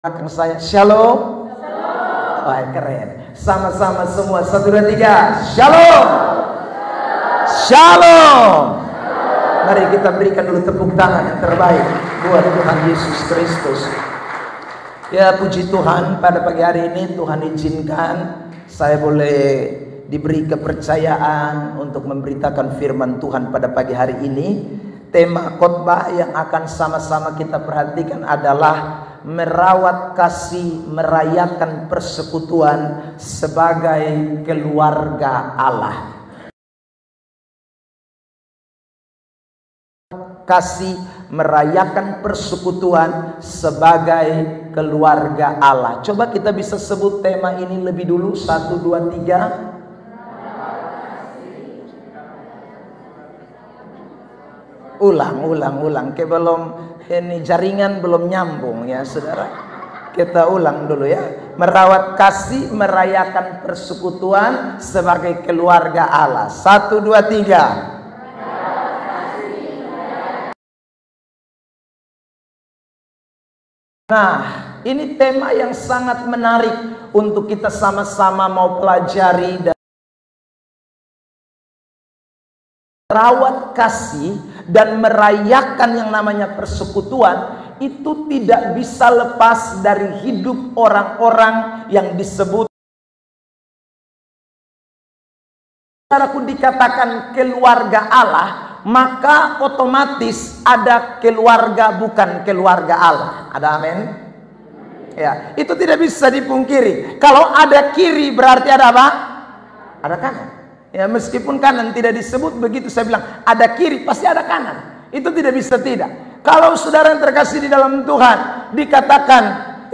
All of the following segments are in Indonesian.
Belakang saya, shalom. Wah, keren. Sama-sama semua, 1, 2, 3, shalom. Shalom. Mari kita berikan dulu tepuk tangan yang terbaik buat Tuhan Yesus Kristus. Ya, puji Tuhan, pada pagi hari ini Tuhan izinkan saya boleh diberi kepercayaan untuk memberitakan firman Tuhan pada pagi hari ini. Tema khotbah yang akan sama-sama kita perhatikan adalah merawat kasih, merayakan persekutuan sebagai keluarga Allah. Kasih, merayakan persekutuan sebagai keluarga Allah. Coba kita bisa sebut tema ini lebih dulu. 1, 2, 3. Ulang. Belum ini jaringan belum nyambung ya saudara. Kita ulang dulu ya. Merawat kasih, merayakan persekutuan sebagai keluarga Allah. 1, 2, 3. Nah, ini tema yang sangat menarik untuk kita sama-sama mau pelajari. Dan merawat kasih dan merayakan yang namanya persekutuan itu tidak bisa lepas dari hidup orang-orang yang disebut, aku dikatakan keluarga Allah, maka otomatis ada keluarga bukan keluarga Allah. Ada amin? Ya, itu tidak bisa dipungkiri. Kalau ada kiri berarti ada apa? Ada kanan. Ya, meskipun kanan tidak disebut begitu, saya bilang ada kiri pasti ada kanan. Itu tidak bisa tidak. Kalau saudara yang terkasih di dalam Tuhan dikatakan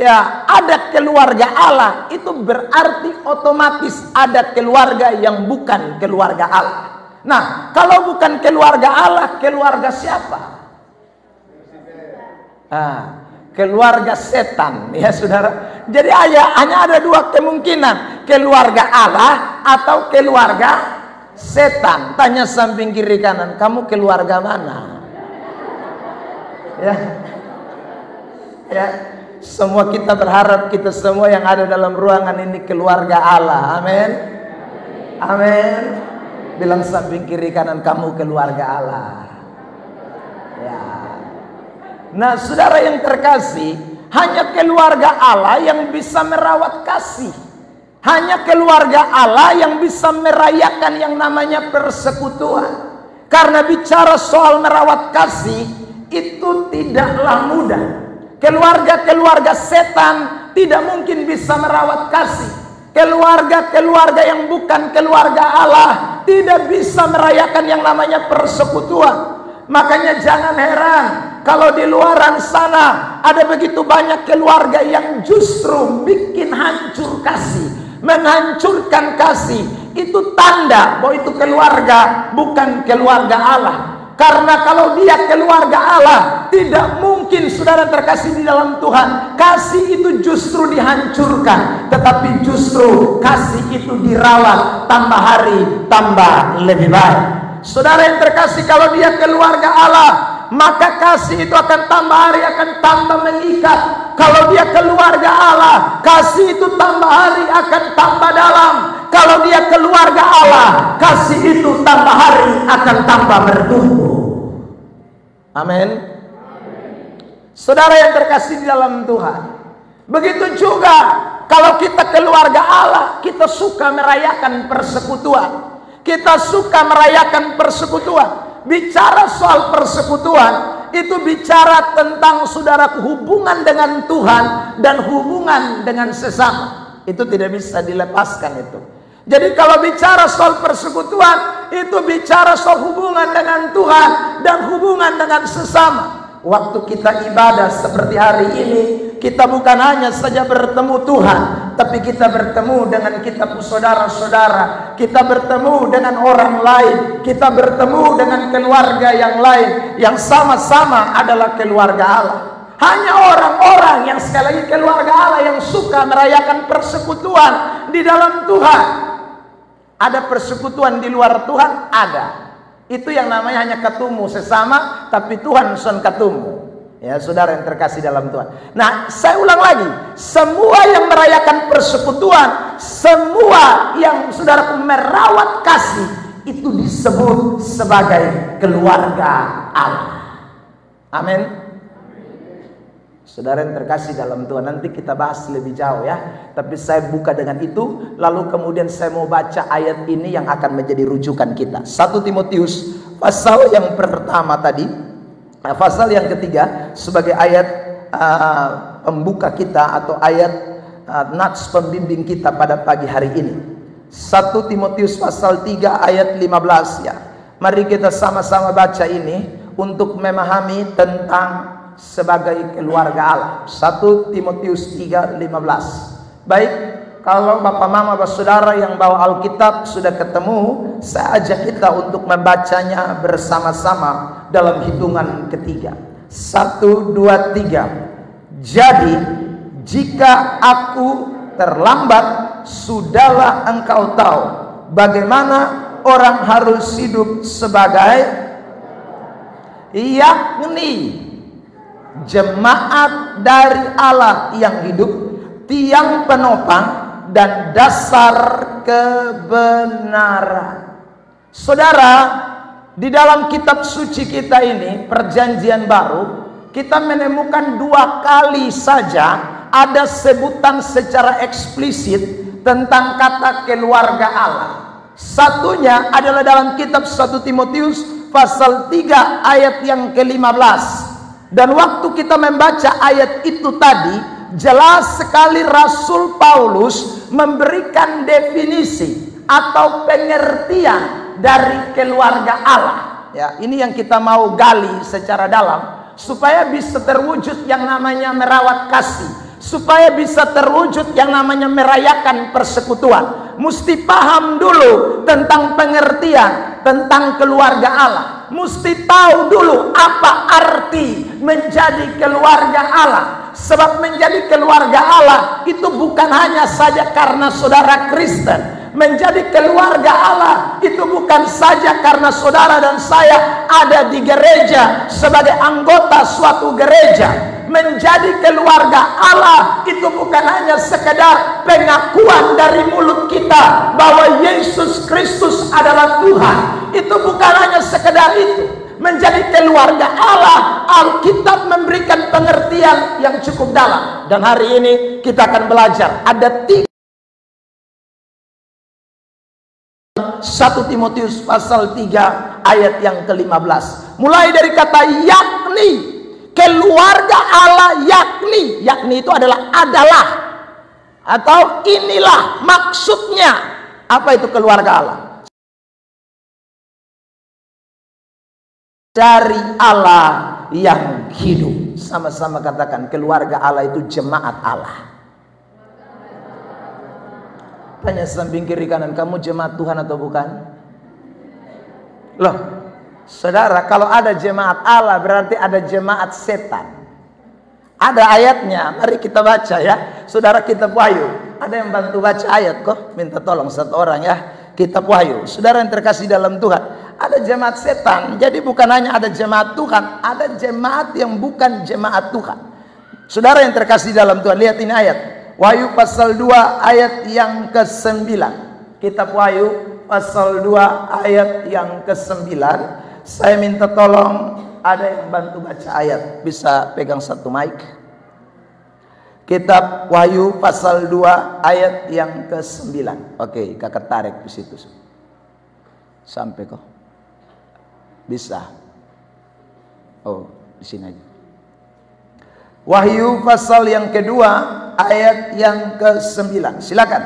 ya ada keluarga Allah, itu berarti otomatis ada keluarga yang bukan keluarga Allah. Nah, kalau bukan keluarga Allah, keluarga siapa? Keluarga setan ya saudara. Jadi hanya ada dua kemungkinan, keluarga Allah atau keluarga setan. Tanya samping kiri kanan, kamu keluarga mana? Ya, semua kita berharap kita semua yang ada dalam ruangan ini keluarga Allah. Amin. Amin. Bilang samping kiri kanan, kamu keluarga Allah. Ya. Nah, saudara yang terkasih, hanya keluarga Allah yang bisa merawat kasih. Hanya keluarga Allah yang bisa merayakan yang namanya persekutuan. Karena bicara soal merawat kasih itu tidaklah mudah. Keluarga-keluarga setan tidak mungkin bisa merawat kasih. Keluarga-keluarga yang bukan keluarga Allah tidak bisa merayakan yang namanya persekutuan. Makanya jangan heran kalau di luaran sana ada begitu banyak keluarga yang justru bikin hancur kasih, menghancurkan kasih. Itu tanda bahwa itu keluarga bukan keluarga Allah. Karena kalau dia keluarga Allah, tidak mungkin saudara terkasih di dalam Tuhan kasih itu justru dihancurkan, tetapi justru kasih itu dirawat, tambah hari tambah lebih baik. Saudara yang terkasih, kalau dia keluarga Allah, maka kasih itu akan tambah hari, akan tambah mengikat. Kalau dia keluarga Allah, kasih itu tambah hari akan tambah dalam. Kalau dia keluarga Allah, kasih itu tambah hari akan tambah bertumbuh. Amin. Saudara yang terkasih di dalam Tuhan, begitu juga kalau kita keluarga Allah, kita suka merayakan persekutuan. Kita suka merayakan persekutuan. Bicara soal persekutuan, itu bicara tentang saudara hubungan dengan Tuhan dan hubungan dengan sesama. Itu tidak bisa dilepaskan itu. Jadi kalau bicara soal persekutuan, itu bicara soal hubungan dengan Tuhan dan hubungan dengan sesama. Waktu kita ibadah seperti hari ini, kita bukan hanya saja bertemu Tuhan, tapi kita bertemu dengan kita saudara-saudara, kita bertemu dengan orang lain, kita bertemu dengan keluarga yang lain yang sama-sama adalah keluarga Allah. Hanya orang-orang yang sekali lagi keluarga Allah yang suka merayakan persekutuan di dalam Tuhan. Ada persekutuan di luar Tuhan? Ada. Itu yang namanya hanya ketemu sesama, tapi Tuhan son ketemu. Ya, saudara yang terkasih dalam Tuhan. Nah, saya ulang lagi, semua yang merayakan persekutuan, semua yang saudara merawat kasih, itu disebut sebagai keluarga Allah. Amin. Saudara yang terkasih dalam Tuhan, nanti kita bahas lebih jauh ya. Tapi saya buka dengan itu, lalu kemudian saya mau baca ayat ini yang akan menjadi rujukan kita. 1 Timotius pasal yang pertama tadi, pasal yang ketiga sebagai ayat pembuka kita atau ayat nats pembimbing kita pada pagi hari ini. 1 Timotius pasal 3 ayat 15 ya. Mari kita sama-sama baca ini untuk memahami tentang sebagai keluarga Allah. 1 Timotius 3:15. Baik, kalau Bapak Mama Bapak Saudara yang bawa Alkitab sudah ketemu, saya ajak kita untuk membacanya bersama-sama dalam hitungan ketiga. 1, 2, 3. Jadi jika aku terlambat, sudahlah engkau tahu bagaimana orang harus hidup sebagai yakni jemaat dari Allah yang hidup, tiang penopang dan dasar kebenaran. Saudara, di dalam kitab suci kita ini, Perjanjian Baru, kita menemukan 2 kali saja ada sebutan secara eksplisit tentang kata keluarga Allah. Satunya adalah dalam kitab 1 Timotius pasal 3 ayat yang ke-15. Dan waktu kita membaca ayat itu tadi, jelas sekali Rasul Paulus memberikan definisi atau pengertian dari keluarga Allah. Ya, ini yang kita mau gali secara dalam supaya bisa terwujud yang namanya merawat kasih, supaya bisa terwujud yang namanya merayakan persekutuan. Mesti paham dulu tentang pengertian tentang keluarga Allah. Mesti tahu dulu apa arti menjadi keluarga Allah. Sebab menjadi keluarga Allah itu bukan hanya saja karena saudara Kristen. Menjadi keluarga Allah itu bukan saja karena saudara dan saya ada di gereja sebagai anggota suatu gereja. Menjadi keluarga Allah itu bukan hanya sekedar pengakuan dari mulut kita bahwa Yesus Kristus adalah Tuhan. Itu bukan hanya sekedar itu. Menjadi keluarga Allah, Alkitab memberikan pengertian yang cukup dalam. Dan hari ini kita akan belajar ada 3 1 Timotius pasal 3 ayat yang ke-15. Mulai dari kata yakni, keluarga Allah yakni. Yakni itu adalah atau inilah maksudnya. Apa itu keluarga Allah? Dari Allah yang hidup. Sama-sama katakan, keluarga Allah itu jemaat Allah. Tanya samping kiri kanan, kamu jemaat Tuhan atau bukan? Loh, saudara, kalau ada jemaat Allah berarti ada jemaat setan. Ada ayatnya, mari kita baca ya. Saudara, kitab Wahyu. Ada yang bantu baca ayat kok? Minta tolong satu orang ya. Kitab Wahyu. Saudara yang terkasih dalam Tuhan, ada jemaat setan. Jadi bukan hanya ada jemaat Tuhan, ada jemaat yang bukan jemaat Tuhan. Saudara yang terkasih dalam Tuhan, lihat ini ayat. Wahyu pasal 2 ayat yang ke-9. Kitab Wahyu pasal 2 ayat yang ke-9. Saya minta tolong ada yang bantu baca ayat. Bisa pegang satu mic. Kitab Wahyu pasal 2 ayat yang ke-9. Oke, kakak tarik di situ. Sampai kok. Bisa. Oh, di sini aja. Wahyu pasal yang kedua ayat yang ke-9. Silakan.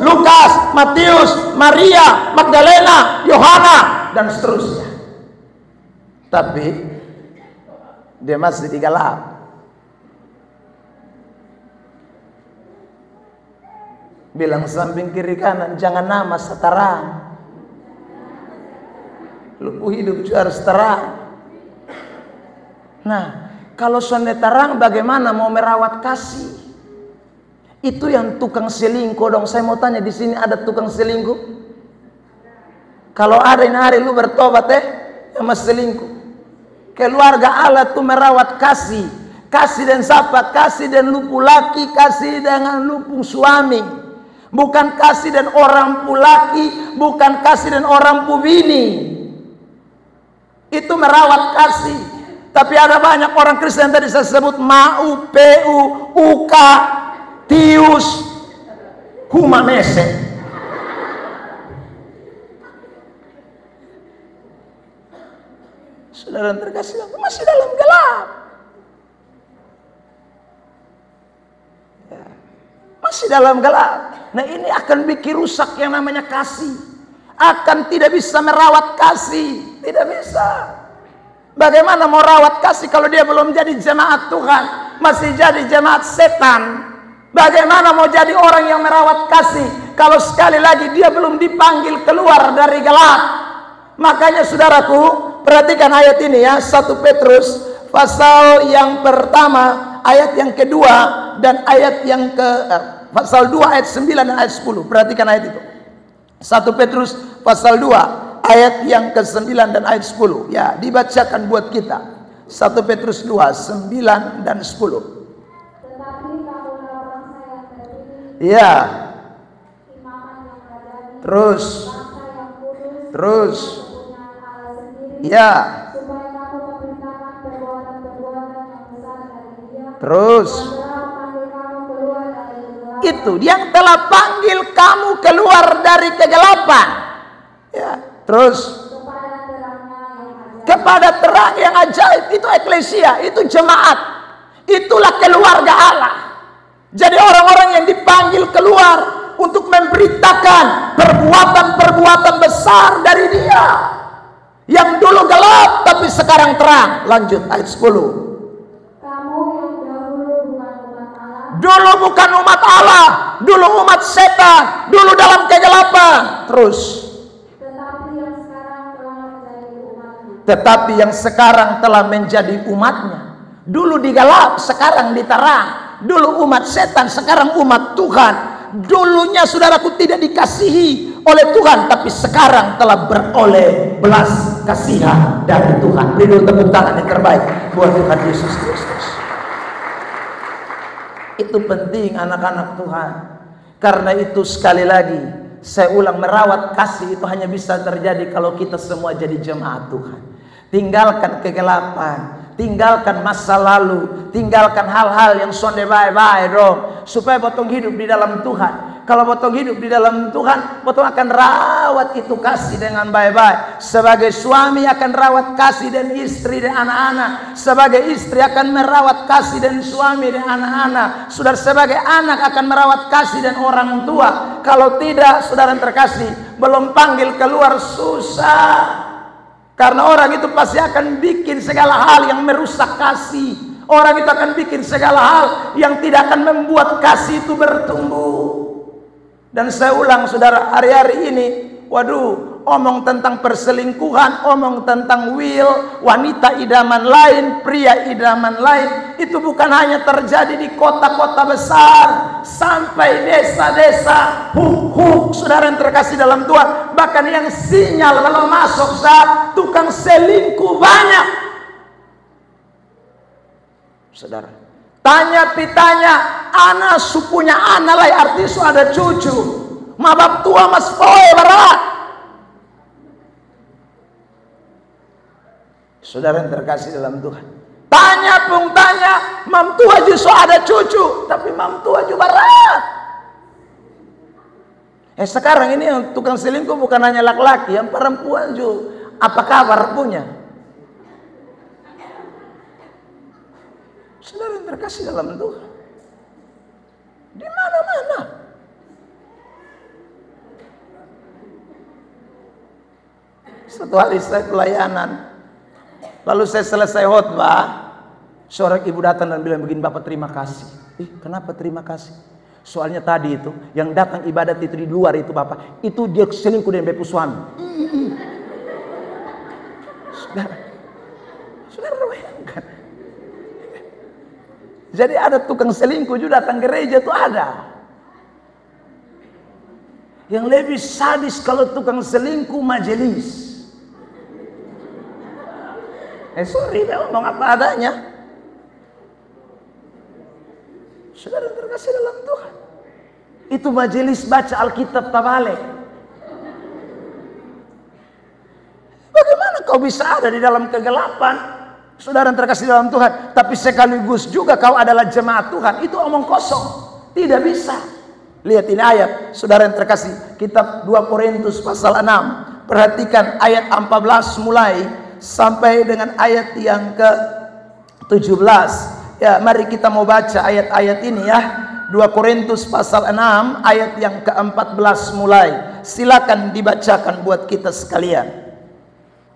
Lukas, Matius, Maria, Magdalena, Yohana dan seterusnya. Tapi dia masih di gelap. Bilang samping kiri kanan, jangan nama seterang. Lu hidup juga harus terang. Nah, kalau sonde terang bagaimana mau merawat kasih? Itu yang tukang selingkuh dong. Saya mau tanya, di sini ada tukang selingkuh? Kalau ada ini hari lu bertobat yang masih selingkuh. Keluarga Allah tuh merawat kasih. Kasih dan sapa, kasih dan lupu laki, kasih dengan lupu suami. Bukan kasih dan orang pu laki, bukan kasih dan orang pu bini. Itu merawat kasih. Tapi ada banyak orang Kristen tadi saya sebut mau, pu, uka, tius, huma mese. Saudara terkasih, masih dalam gelap. Ya. Masih dalam gelap. Nah ini akan bikin rusak yang namanya kasih. Akan tidak bisa merawat kasih. Tidak bisa. Bagaimana mau rawat kasih kalau dia belum jadi jemaat Tuhan? Masih jadi jemaat setan. Bagaimana mau jadi orang yang merawat kasih kalau sekali lagi dia belum dipanggil keluar dari gelap? Makanya saudaraku, perhatikan ayat ini ya, 1 Petrus pasal yang pertama, ayat yang kedua dan ayat yang pasal 2 ayat 9 dan ayat 10. Perhatikan ayat itu. 1 Petrus pasal 2 ayat yang ke-9 dan ayat 10. Ya, dibacakan buat kita. 1 Petrus 2, 9 dan 10. Ya. Terus. Ya. Terus. Itu yang telah panggil kamu keluar dari kegelapan. Ya. Terus. Kepada terang yang ajaib. Itu eklesia, itu jemaat. Itulah keluarga Allah. Jadi orang-orang yang dipanggil keluar untuk memberitakan perbuatan-perbuatan besar dari Dia. Yang dulu gelap tapi sekarang terang. Lanjut ayat 10. Kamu yang dahulu bukan umat Allah. Dulu bukan umat Allah, dulu umat setan, dulu dalam kegelapan. Terus. Tetapi yang sekarang telah menjadi umatnya. Dulu di gelap, sekarang di terang. Dulu umat setan, sekarang umat Tuhan. Dulunya saudaraku tidak dikasihi oleh Tuhan, tapi sekarang telah beroleh belas kasihan dari Tuhan. Beri dulu tepuk tangan yang terbaik buat Tuhan Yesus Kristus. Itu penting anak-anak Tuhan. Karena itu sekali lagi saya ulang, merawat kasih itu hanya bisa terjadi kalau kita semua jadi jemaat Tuhan. Tinggalkan kegelapan, tinggalkan masa lalu, tinggalkan hal-hal yang sonde bye-bye dong, supaya potong hidup di dalam Tuhan. Kalau potong hidup di dalam Tuhan, potong akan rawat itu kasih dengan baik-baik. Sebagai suami akan rawat kasih dan istri dan anak-anak. Sebagai istri akan merawat kasih dan suami dan anak-anak. Saudara sebagai anak akan merawat kasih dan orang tua. Kalau tidak, saudara terkasih, belum panggil keluar susah. Karena orang itu pasti akan bikin segala hal yang merusak kasih. Orang itu akan bikin segala hal yang tidak akan membuat kasih itu bertumbuh. Dan saya ulang saudara, hari-hari ini, waduh, omong tentang perselingkuhan, omong tentang will, wanita idaman lain, pria idaman lain, itu bukan hanya terjadi di kota-kota besar, sampai desa-desa, huk-huk, saudara yang terkasih dalam Tuhan. Bahkan yang sinyal kalau masuk saat tukang selingkuh banyak. Saudara, tanya pitanya, anak supunya anak lah, artis ada cucu, mabab tua mas poe berat. Saudara yang terkasih dalam Tuhan, tanya pun tanya, mam tua justru ada cucu, tapi mam tua juga berat. Sekarang ini yang tukang selingkuh bukan hanya laki-laki, yang perempuan juga. Apa kabar punya? Saudara yang terkasih dalam Tuhan, di mana-mana. Satu hari saya pelayanan, lalu saya selesai khotbah, seorang ibu datang dan bilang begini, Bapak terima kasih. Kenapa terima kasih? Soalnya tadi itu yang datang ibadat itu di luar itu Bapak, itu dia selingkuh dengan bepu suami. Saudara bayangkan. Jadi ada tukang selingkuh juga datang gereja tuh ada. Yang lebih sadis kalau tukang selingkuh majelis. Sorry, ngomong apa adanya. Saudara terkasih dalam Tuhan, itu majelis baca Alkitab tabalik. Bagaimana kau bisa ada di dalam kegelapan, saudara terkasih dalam Tuhan, tapi sekaligus juga kau adalah jemaat Tuhan? Itu omong kosong, tidak bisa. Lihat ini ayat, saudara yang terkasih, kitab 2 Korintus pasal 6. Perhatikan ayat 14 mulai sampai dengan ayat yang ke-17. Ya, mari kita mau baca ayat-ayat ini ya. 2 Korintus pasal 6 ayat yang ke-14 mulai. Silakan dibacakan buat kita sekalian.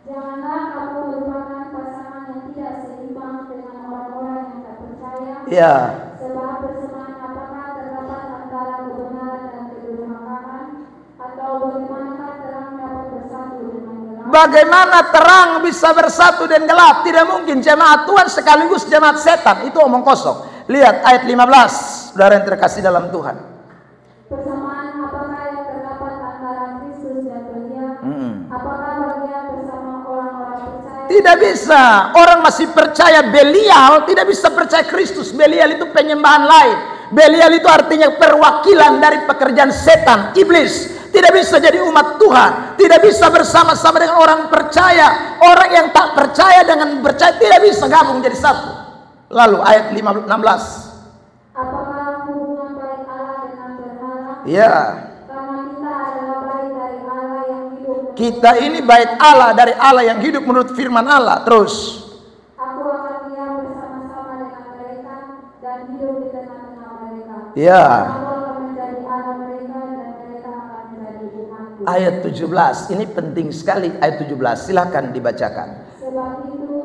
Janganlah kamu merupakan pasangan yang tidak seimbang dengan orang-orang yang tak percaya. Ya. Sebab persamaan apakah terdapat antara kebenaran dan kedurhakaan, atau bagaimanakah terang dapat bersatu dengan gelap? Bagaimana terang bisa bersatu dengan gelap? Tidak mungkin. Jemaat Tuhan sekaligus jemaat setan. Itu omong kosong. Lihat ayat 15, saudara yang terkasih dalam Tuhan. Persamaan apakah yang terdapat antara Kristus dan Beliau? Apakah bagian bersama orang-orang percaya? Tidak bisa. Orang masih percaya Belial, tidak bisa percaya Kristus. Belial itu penyembahan lain. Belial itu artinya perwakilan dari pekerjaan setan, iblis. Tidak bisa jadi umat Tuhan. Tidak bisa bersama-sama dengan orang percaya. Orang yang tak percaya dengan percaya tidak bisa gabung jadi satu. Lalu ayat 16. Apakah hubungan baik Allah dengan berhala? Ya. Karena kita adalah baik dari Allah yang hidup. Kita ini bait Allah dari Allah yang hidup menurut firman Allah. Terus. Aku akan diam bersama-sama dengan mereka dan hidup di tengah-tengah mereka. Ya. Aku akan menjadi Allah mereka dan mereka akan menjadi umatku. Ayat 17. Ini penting sekali ayat 17. Silakan dibacakan. Sebab itu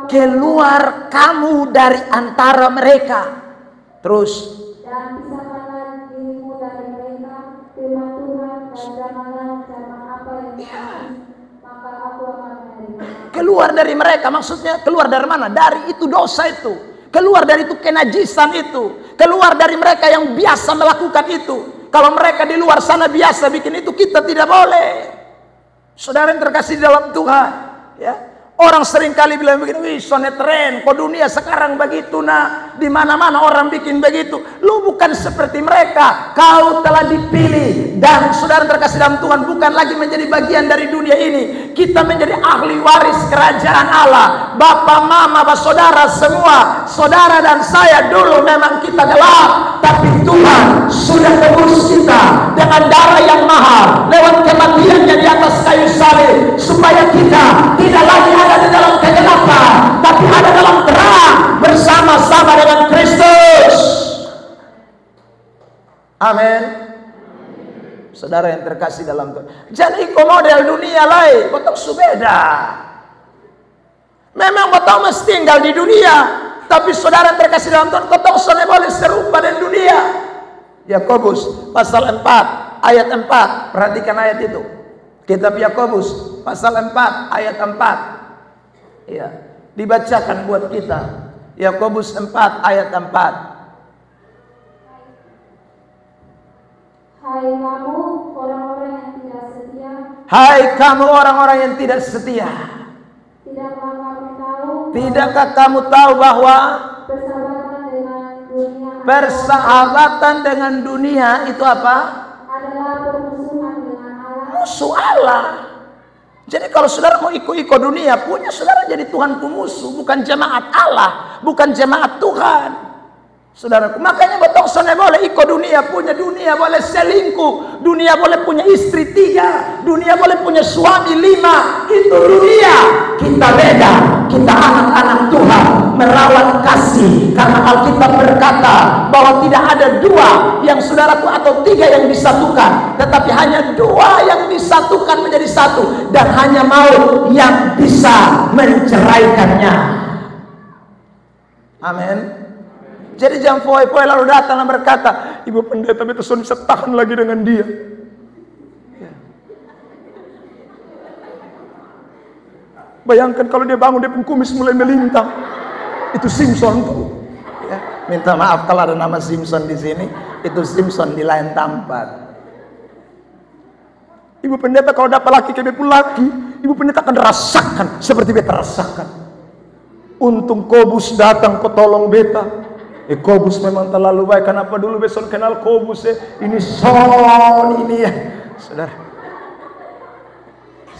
keluar kamu dari antara mereka. Terus. Dan pisahkanlah dirimu dari mereka, firman Tuhan, dan janganlah mencerna apa yang maka aku akan menerima. Keluar dari mereka, maksudnya keluar dari mana? Dari itu dosa itu. Keluar dari itu kenajisan itu. Keluar dari mereka yang biasa melakukan itu. Kalau mereka di luar sana biasa bikin itu, kita tidak boleh. Saudara yang terkasih dalam Tuhan, ya. Orang sering kali bilang begini, wih sonetren, kok dunia sekarang begitu nak, di mana-mana orang bikin begitu. Lu bukan seperti mereka, kau telah dipilih dan saudara terkasih dalam Tuhan bukan lagi menjadi bagian dari dunia ini. Kita menjadi ahli waris kerajaan Allah. Bapak, mama, saudara semua, saudara dan saya dulu memang kita gelap, tapi Tuhan sudah tebus kita dengan darah yang mahal lewat kematiannya di atas kayu salib, supaya kita tidak lagi ada di dalam kegelapan, tapi ada dalam terang bersama-sama dengan Kristus. Amin. Saudara yang terkasih dalam Tuhan, jadi kau model dunia lain, kau tahu subeda. Memang kau tahu mesti tinggal di dunia, tapi saudara yang terkasih dalam Tuhan, kau tahu sana boleh serupa dengan dunia. Yakobus pasal 4 ayat 4, perhatikan ayat itu. Kitab Yakobus pasal 4 ayat 4. Ya, dibacakan buat kita. Yakobus 4 ayat 4. Hai kamu orang-orang yang tidak setia. Hai kamu orang-orang yang tidak setia. Tidakkah kamu tahu bahwa persahabatan dengan dunia itu apa? Adalah permusuhan dengan Allah. Musuh Allah. Jadi kalau saudara mau ikut-ikut dunia, punya saudara jadi Tuhanku musuh, bukan jemaat Allah, bukan jemaat Tuhan. Saudaraku, makanya betong sana boleh ikut dunia, punya dunia boleh selingkuh, dunia boleh punya istri 3, dunia boleh punya suami 5, itu dunia. Kita beda, kita anak-anak Tuhan, merawat kasih, karena Alkitab berkata bahwa tidak ada 2 yang saudaraku atau 3 yang disatukan, tetapi hanya 2 yang disatukan menjadi satu, dan hanya maut yang bisa menceraikannya. Amin. Jadi jangan foya-foya lalu datang dan berkata, ibu pendeta itu bisa tahan lagi dengan dia. Ya. Bayangkan kalau dia bangun, dia pun kumis mulai melintang. Itu Simpson tuh. Ya. Minta maaf kalau ada nama Simpson di sini. Itu Simpson di lain tempat. Ibu pendeta kalau dapat laki kayak pun laki, ibu pendeta akan rasakan seperti beta rasakan. Untung Kobus datang kau tolong beta. Kobus memang terlalu baik. Kenapa dulu besok kenal Kobus ini Son ini ya. Saudara,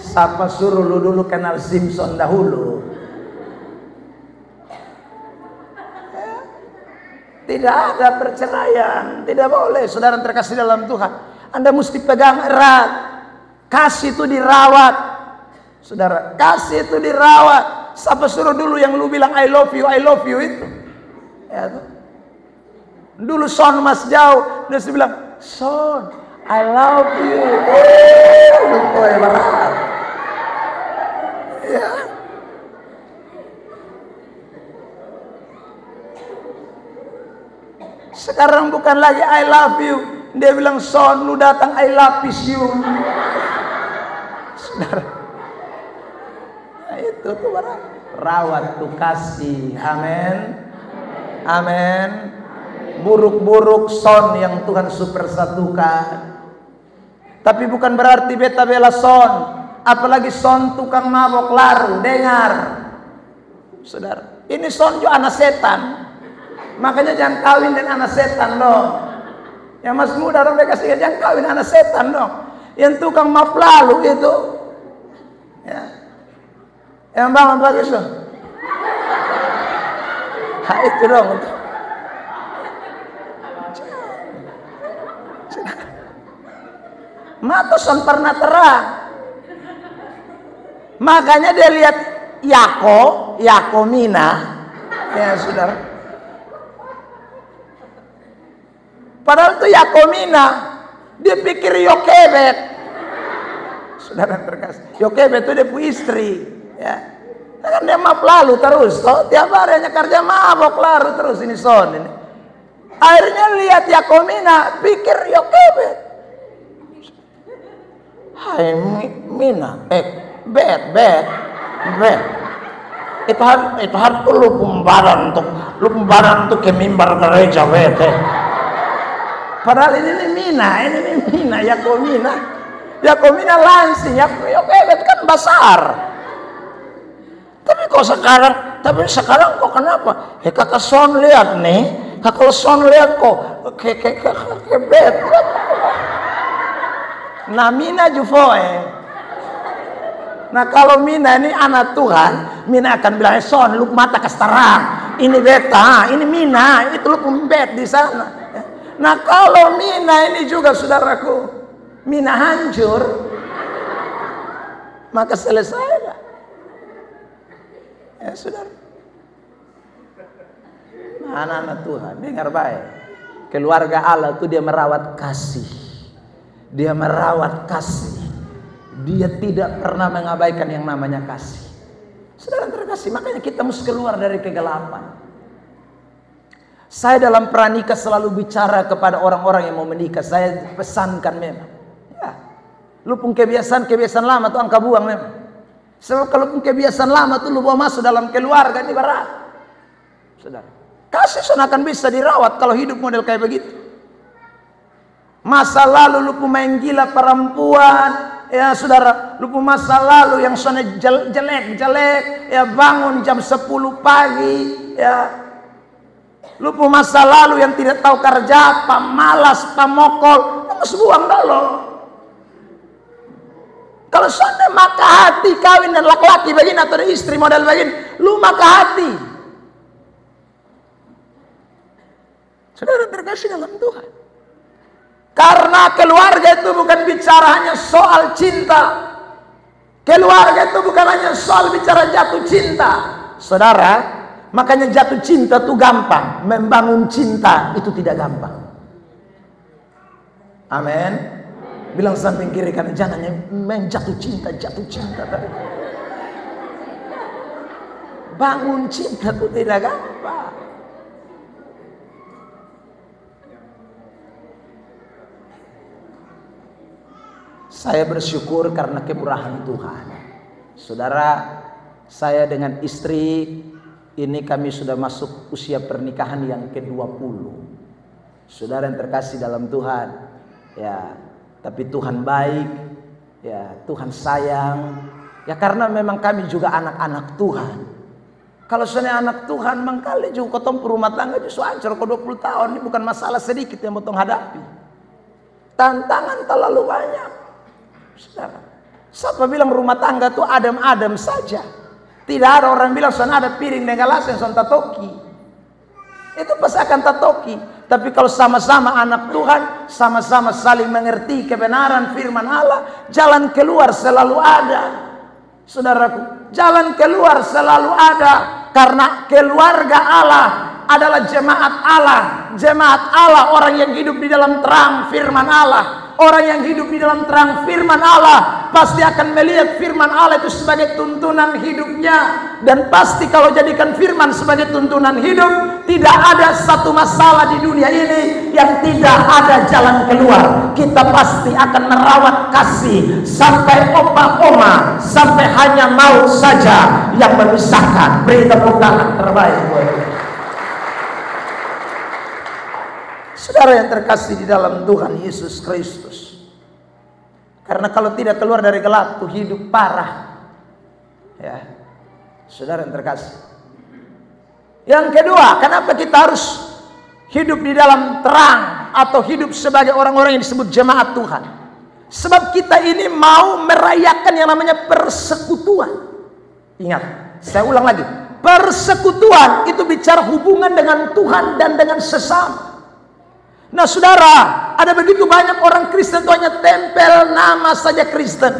siapa suruh lu dulu kenal Simpson dahulu? Tidak ada perceraian, tidak boleh. Saudara terkasih dalam Tuhan, Anda mesti pegang erat. Kasih itu dirawat. Saudara, kasih itu dirawat. Siapa suruh dulu yang lu bilang I love you itu? Ya, dulu Son mas jauh, dia bilang Son I love you. Lu berat. Ya. Sekarang bukan lagi I love you, dia bilang Son lu datang I lapis you. Saudara, nah, itu tuh barang rawat tuh kasih. Amin, amin. Buruk-buruk Son yang Tuhan supersatukan. Tapi bukan berarti beta bela Son. Apalagi Son tukang mabok laru. Dengar, saudara, ini Son juga anak setan. Makanya jangan kawin dengan anak setan dong. Yang masih muda orang mereka kasih jangan kawin anak setan dong. Yang tukang maaf lalu itu, ya, yang bangun bagus dong. Ha, itu dong. Mata Son pernah terang. Makanya dia lihat Yakomina, ya saudara. Padahal itu Yakomina, dia pikir Yokebed. Saudara terkasih, Yokebed itu dia punya istri, ya. Kan dia maaf lalu terus, toh tiap hari hanya kerja mabok lalu terus ini Son ini. Akhirnya lihat Yakomina, pikir Yokebed. Hai Mina, bet. Itu harus lu pembaran tuh ke mimbar gereja bete. Padahal ini Mina, Yakomina langsing, Yokebed kan besar. Tapi sekarang kok kenapa? Kakak Son lihat nih, kakak Son lihat kok ke bet. Nah Mina jufoe. Nah kalau Mina ini anak Tuhan, Mina akan bilang Son lu mata kesterang. Ini beta, ini Mina, itu lu pembet di sana. Nah kalau Mina ini juga saudaraku, Mina hancur, maka selesailah. Ya saudara. Nah, anak-anak Tuhan, dengar baik. Keluarga Allah itu dia merawat kasih. Dia merawat kasih. Dia tidak pernah mengabaikan yang namanya kasih. Saudara terkasih, makanya kita mesti keluar dari kegelapan. Saya dalam pranikah selalu bicara kepada orang-orang yang mau menikah. Saya pesankan memang, ya, lu pun kebiasaan lama tuh angka buang memang. Sebab kalau pun kebiasaan lama tuh lu bawa masuk dalam keluarga ini berat. Saudara, kasih akan bisa dirawat kalau hidup model kayak begitu. Masa lalu lu pun main gila perempuan, ya saudara, lu pun masa lalu yang sana jelek, ya bangun jam 10 pagi, ya. Lu pun masa lalu yang tidak tahu kerja, pemalas, pamokol, lu mesti buang dulu. Kalau sana maka hati kawin dan laki-laki begini atau istri model begini, lu maka hati. Saudara terkasih dalam Tuhan. Karena keluarga itu bukan bicara hanya soal cinta. Keluarga itu bukan hanya soal bicara jatuh cinta. Saudara, makanya jatuh cinta itu gampang. Membangun cinta itu tidak gampang. Amin. Bilang samping kiri kan, jangan main jatuh cinta tadi. Bangun cinta itu tidak gampang. Saya bersyukur karena kemurahan Tuhan. Saudara, saya dengan istri ini kami sudah masuk usia pernikahan yang ke-20. Saudara yang terkasih dalam Tuhan, ya, tapi Tuhan baik, Ya, Tuhan sayang. Ya karena memang kami juga anak-anak Tuhan. Kalau sebenarnya anak Tuhan, mangkali juga kotong rumah tangga justru hancur ke 20 tahun. Ini bukan masalah sedikit yang kotong hadapi. Tantangan terlalu banyak. Saudara, siapa bilang rumah tangga itu adem-adem saja? Tidak ada orang bilang sana ada piring dan gelas yang son tatoki. Itu pasti akan tatoki. Tapi kalau sama-sama anak Tuhan, sama-sama saling mengerti kebenaran firman Allah, jalan keluar selalu ada. Saudaraku, jalan keluar selalu ada. Karena keluarga Allah adalah jemaat Allah. Jemaat Allah, orang yang hidup di dalam terang firman Allah. Orang yang hidup di dalam terang firman Allah pasti akan melihat firman Allah itu sebagai tuntunan hidupnya. Dan pasti kalau jadikan firman sebagai tuntunan hidup, tidak ada satu masalah di dunia ini yang tidak ada jalan keluar. Kita pasti akan merawat kasih sampai opa-oma, sampai hanya maut saja yang memisahkan. Beri tepuk tangan terbaik buat saudara yang terkasih di dalam Tuhan Yesus Kristus. Karena kalau tidak keluar dari gelap, tuh hidup parah. Ya, saudara yang terkasih. Yang kedua, kenapa kita harus hidup di dalam terang atau hidup sebagai orang-orang yang disebut jemaat Tuhan? Sebab kita ini mau merayakan yang namanya persekutuan. Ingat, saya ulang lagi. Persekutuan itu bicara hubungan dengan Tuhan dan dengan sesama. Nah saudara, ada begitu banyak orang Kristen itu hanya tempel nama saja Kristen,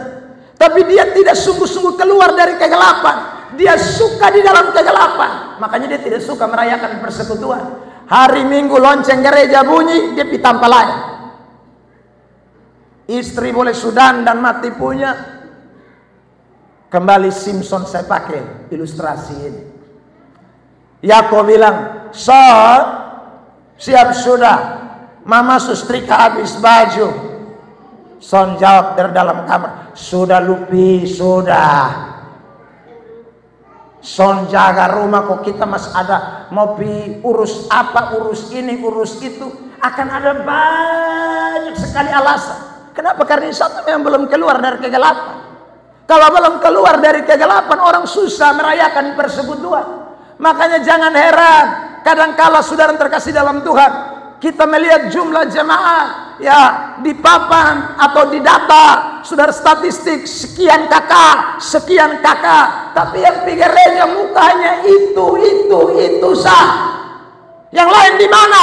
tapi dia tidak sungguh-sungguh keluar dari kegelapan. Dia suka di dalam kegelapan, makanya dia tidak suka merayakan persekutuan. Hari Minggu lonceng gereja bunyi, dia pitampa lain. Istri boleh sudan dan mati punya. Kembali Simpson saya pakai ilustrasi ini. Yakob bilang, siap sudah. Mama sustrika habis baju. Son jawab dari dalam kamar, sudah Lupi, sudah. Son jaga rumah kok kita masih ada mau pi urus apa, urus ini, urus itu. Akan ada banyak sekali alasan. Kenapa? Karena satu yang belum keluar dari kegelapan. Kalau belum keluar dari kegelapan, orang susah merayakan persekutuan. Makanya jangan heran, kadangkala saudara terkasih dalam Tuhan, kita melihat jumlah jemaat ya di papan atau di data, saudara statistik sekian kakak, tapi yang pikir gereja mukanya itu sah. Yang lain di mana?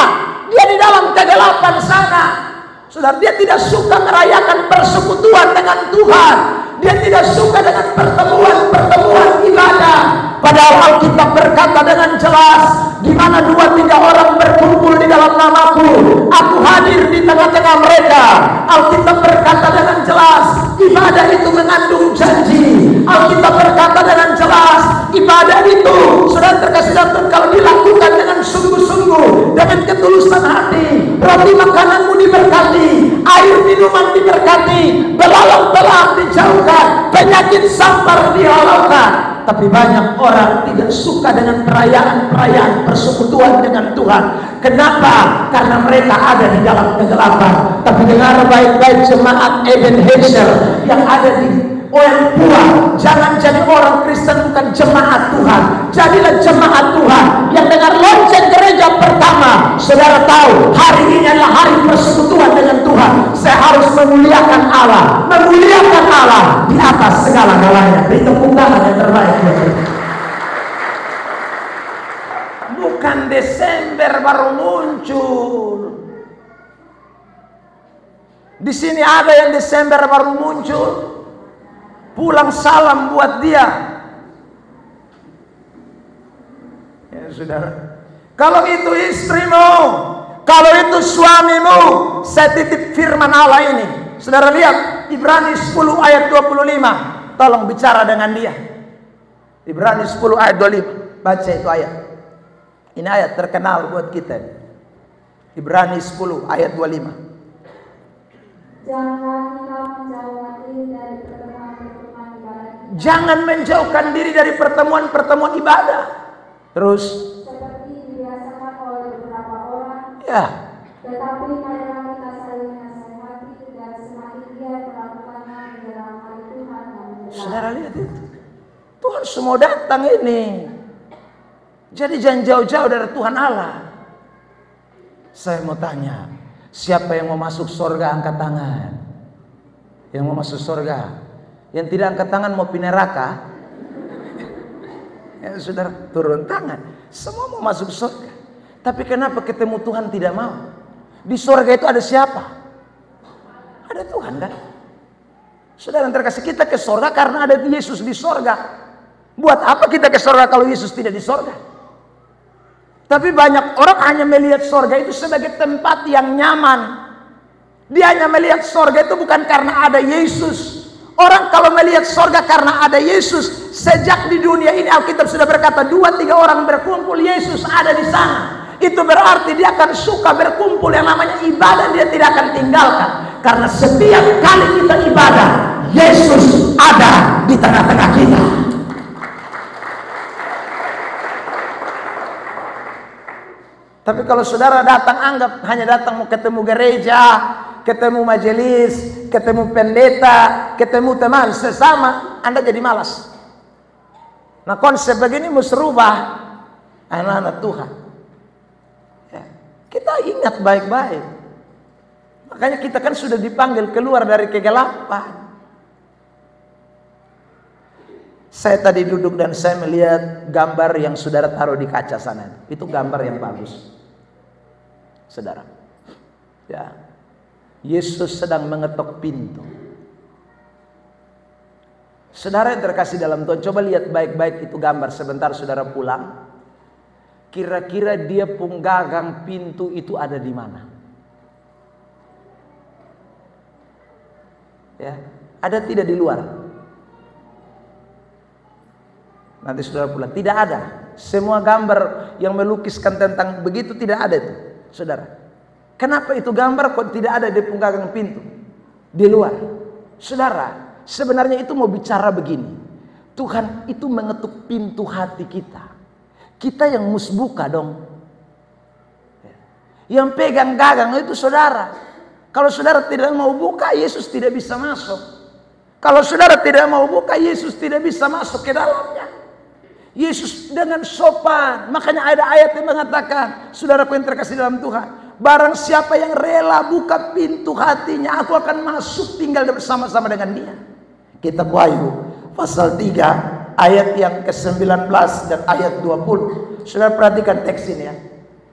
Dia di dalam kegelapan sana. Saudara, dia tidak suka merayakan persekutuan dengan Tuhan. Dia tidak suka dengan pertemuan ibadah. Padahal Alkitab berkata dengan jelas, di mana 2-3 orang berkumpul di dalam namaku, aku hadir di tengah-tengah mereka. Alkitab berkata dengan jelas, ibadah itu mengandung janji. Alkitab berkata dengan jelas, ibadah itu saudara terkasih dalam kalau dilakukan dengan sungguh-sungguh, dengan ketulusan hati, roti makananmu diberkati, air minuman diberkati, belalang-belalang dijauhkan, penyakit sampar dihalaukan. Tapi banyak orang tidak suka dengan perayaan persekutuan dengan Tuhan. Kenapa? Karena mereka ada di dalam kegelapan. Tapi dengar baik-baik jemaat Ebenezer yang ada di Oempua, jangan jadi orang Kristen bukan jemaat Tuhan. Jadilah jemaat Tuhan yang dengar lonceng gereja pertama, saudara tahu hari ini adalah hari persekutuan dengan Tuhan. Saya harus memuliakan Allah di atas segala-galanya. Beri tepuk tangan yang terbaik. Bukan Desember baru muncul. Di sini ada yang Desember baru muncul. Pulang salam buat dia. Ya saudara, kalau itu istrimu, kalau itu suamimu, saya titip firman Allah ini. Saudara lihat Ibrani 10 ayat 25. Tolong bicara dengan dia. Ibrani 10 ayat 25. Baca itu ayat. Ini ayat terkenal buat kita. Ibrani 10 ayat 25. Jangan menjauhkan diri dari pertemuan ibadah. Terus seperti dibiasakan oleh beberapa orang. Ya. Tetapi marilah kita saling menasihati dan semakin giat melakukannya menjelang Saudara lihat itu. Tuhan semua datang ini. Jadi jangan jauh-jauh dari Tuhan Allah. Saya mau tanya, siapa yang mau masuk surga angkat tangan? Yang mau masuk surga. Yang tidak angkat tangan mau pindah neraka. Ya saudara, turun tangan. Semua mau masuk surga. Tapi kenapa ketemu Tuhan tidak mau? Di surga itu ada siapa? Ada Tuhan kan? Saudara yang terkasih, kita ke surga karena ada Yesus di surga. Buat apa kita ke surga kalau Yesus tidak di surga? Tapi banyak orang hanya melihat surga itu sebagai tempat yang nyaman. Dia hanya melihat surga itu bukan karena ada Yesus. Orang kalau melihat surga karena ada Yesus, sejak di dunia ini Alkitab sudah berkata 2-3 orang berkumpul, Yesus ada di sana. Itu berarti dia akan suka berkumpul, yang namanya ibadah dia tidak akan tinggalkan. Karena setiap kali kita ibadah, Yesus ada di tengah-tengah kita. Tapi kalau saudara datang, anggap hanya datang mau ketemu gereja, ketemu majelis, ketemu pendeta, ketemu teman sesama, Anda jadi malas. Nah konsep begini mesti rubah anak-anak Tuhan. Ya, kita ingat baik-baik. Makanya kita kan sudah dipanggil keluar dari kegelapan. Saya tadi duduk dan saya melihat gambar yang saudara taruh di kaca sana. Itu gambar yang bagus, saudara. Ya, Yesus sedang mengetok pintu. Saudara yang terkasih dalam Tuhan, coba lihat baik-baik itu gambar. Sebentar saudara pulang. Kira-kira dia penggagang pintu itu ada di mana? Ya, ada tidak di luar? Nanti saudara pulang, tidak ada. Semua gambar yang melukiskan tentang begitu tidak ada itu, saudara. Kenapa itu gambar kok tidak ada di penggagang pintu di luar? Saudara, sebenarnya itu mau bicara begini. Tuhan itu mengetuk pintu hati kita. Kita yang mesti buka dong. Yang pegang gagang itu saudara. Kalau saudara tidak mau buka, Yesus tidak bisa masuk. Kalau saudara tidak mau buka, Yesus tidak bisa masuk ke dalamnya. Yesus dengan sopan. Makanya ada ayat yang mengatakan, saudaraku yang terkasih dalam Tuhan, barang siapa yang rela buka pintu hatinya, aku akan masuk tinggal bersama-sama dengan dia. Kitab Wahyu pasal 3 ayat yang ke-19 dan ayat 20. Saudara perhatikan teks ini ya.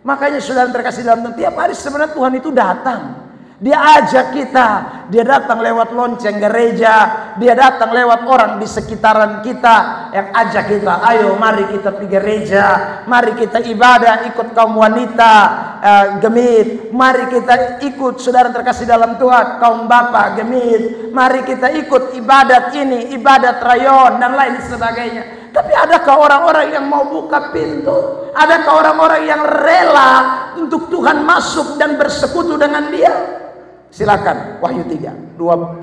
Makanya saudara terkasih dalam Tuhan, tiap hari sebenarnya Tuhan itu datang. Dia ajak kita, dia datang lewat lonceng gereja, dia datang lewat orang di sekitaran kita yang ajak kita, ayo mari kita pergi gereja, mari kita ibadah ikut kaum wanita gemit, mari kita ikut saudara terkasih dalam Tuhan kaum bapak gemit, mari kita ikut ibadat ini, ibadat rayon dan lain sebagainya. Tapi adakah orang-orang yang mau buka pintu? Adakah orang-orang yang rela untuk Tuhan masuk dan bersekutu dengan dia? Silakan Wahyu 3 19-20.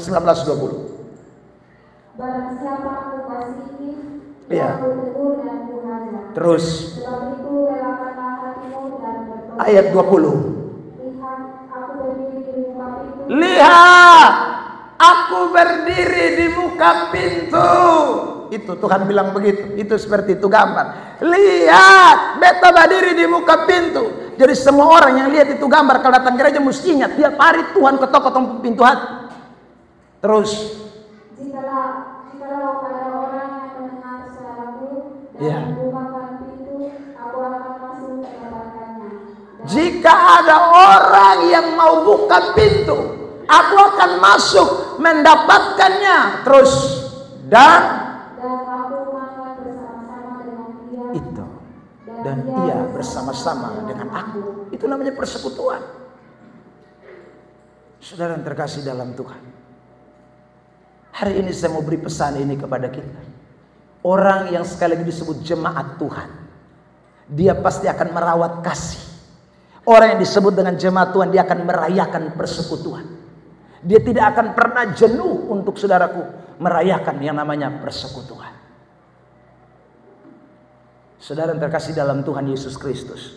Barang siapa aku kasihi, Iya. aku tegur dan kuhajar. Terus Sebab itu relakanlah hatimu dan bertobat. ayat 20. Lihat, aku berdiri di muka pintu. Lihat, aku berdiri di muka pintu. Itu Tuhan bilang begitu. Itu seperti itu gambar. Lihat, beta berdiri di muka pintu. Jadi semua orang yang lihat itu gambar kalau datang gereja mesti ingat tiap hari Tuhan ketok-ketok pintu hati. Terus Jikalau ada orang yang mendengar suaraku dan membukakan pintu, aku akan masuk mendapatkannya. jika ada orang yang mau buka pintu, aku akan masuk mendapatkannya. Terus dan aku akan bersama-sama dengan dia. itu dan ia bersama-sama dengan aku. Itu namanya persekutuan. Saudara yang terkasih dalam Tuhan, hari ini saya mau beri pesan ini kepada kita. Orang yang sekali lagi disebut jemaat Tuhan, dia pasti akan merawat kasih. Orang yang disebut dengan jemaat Tuhan, dia akan merayakan persekutuan. Dia tidak akan pernah jenuh untuk saudaraku merayakan yang namanya persekutuan. Saudara yang terkasih dalam Tuhan Yesus Kristus,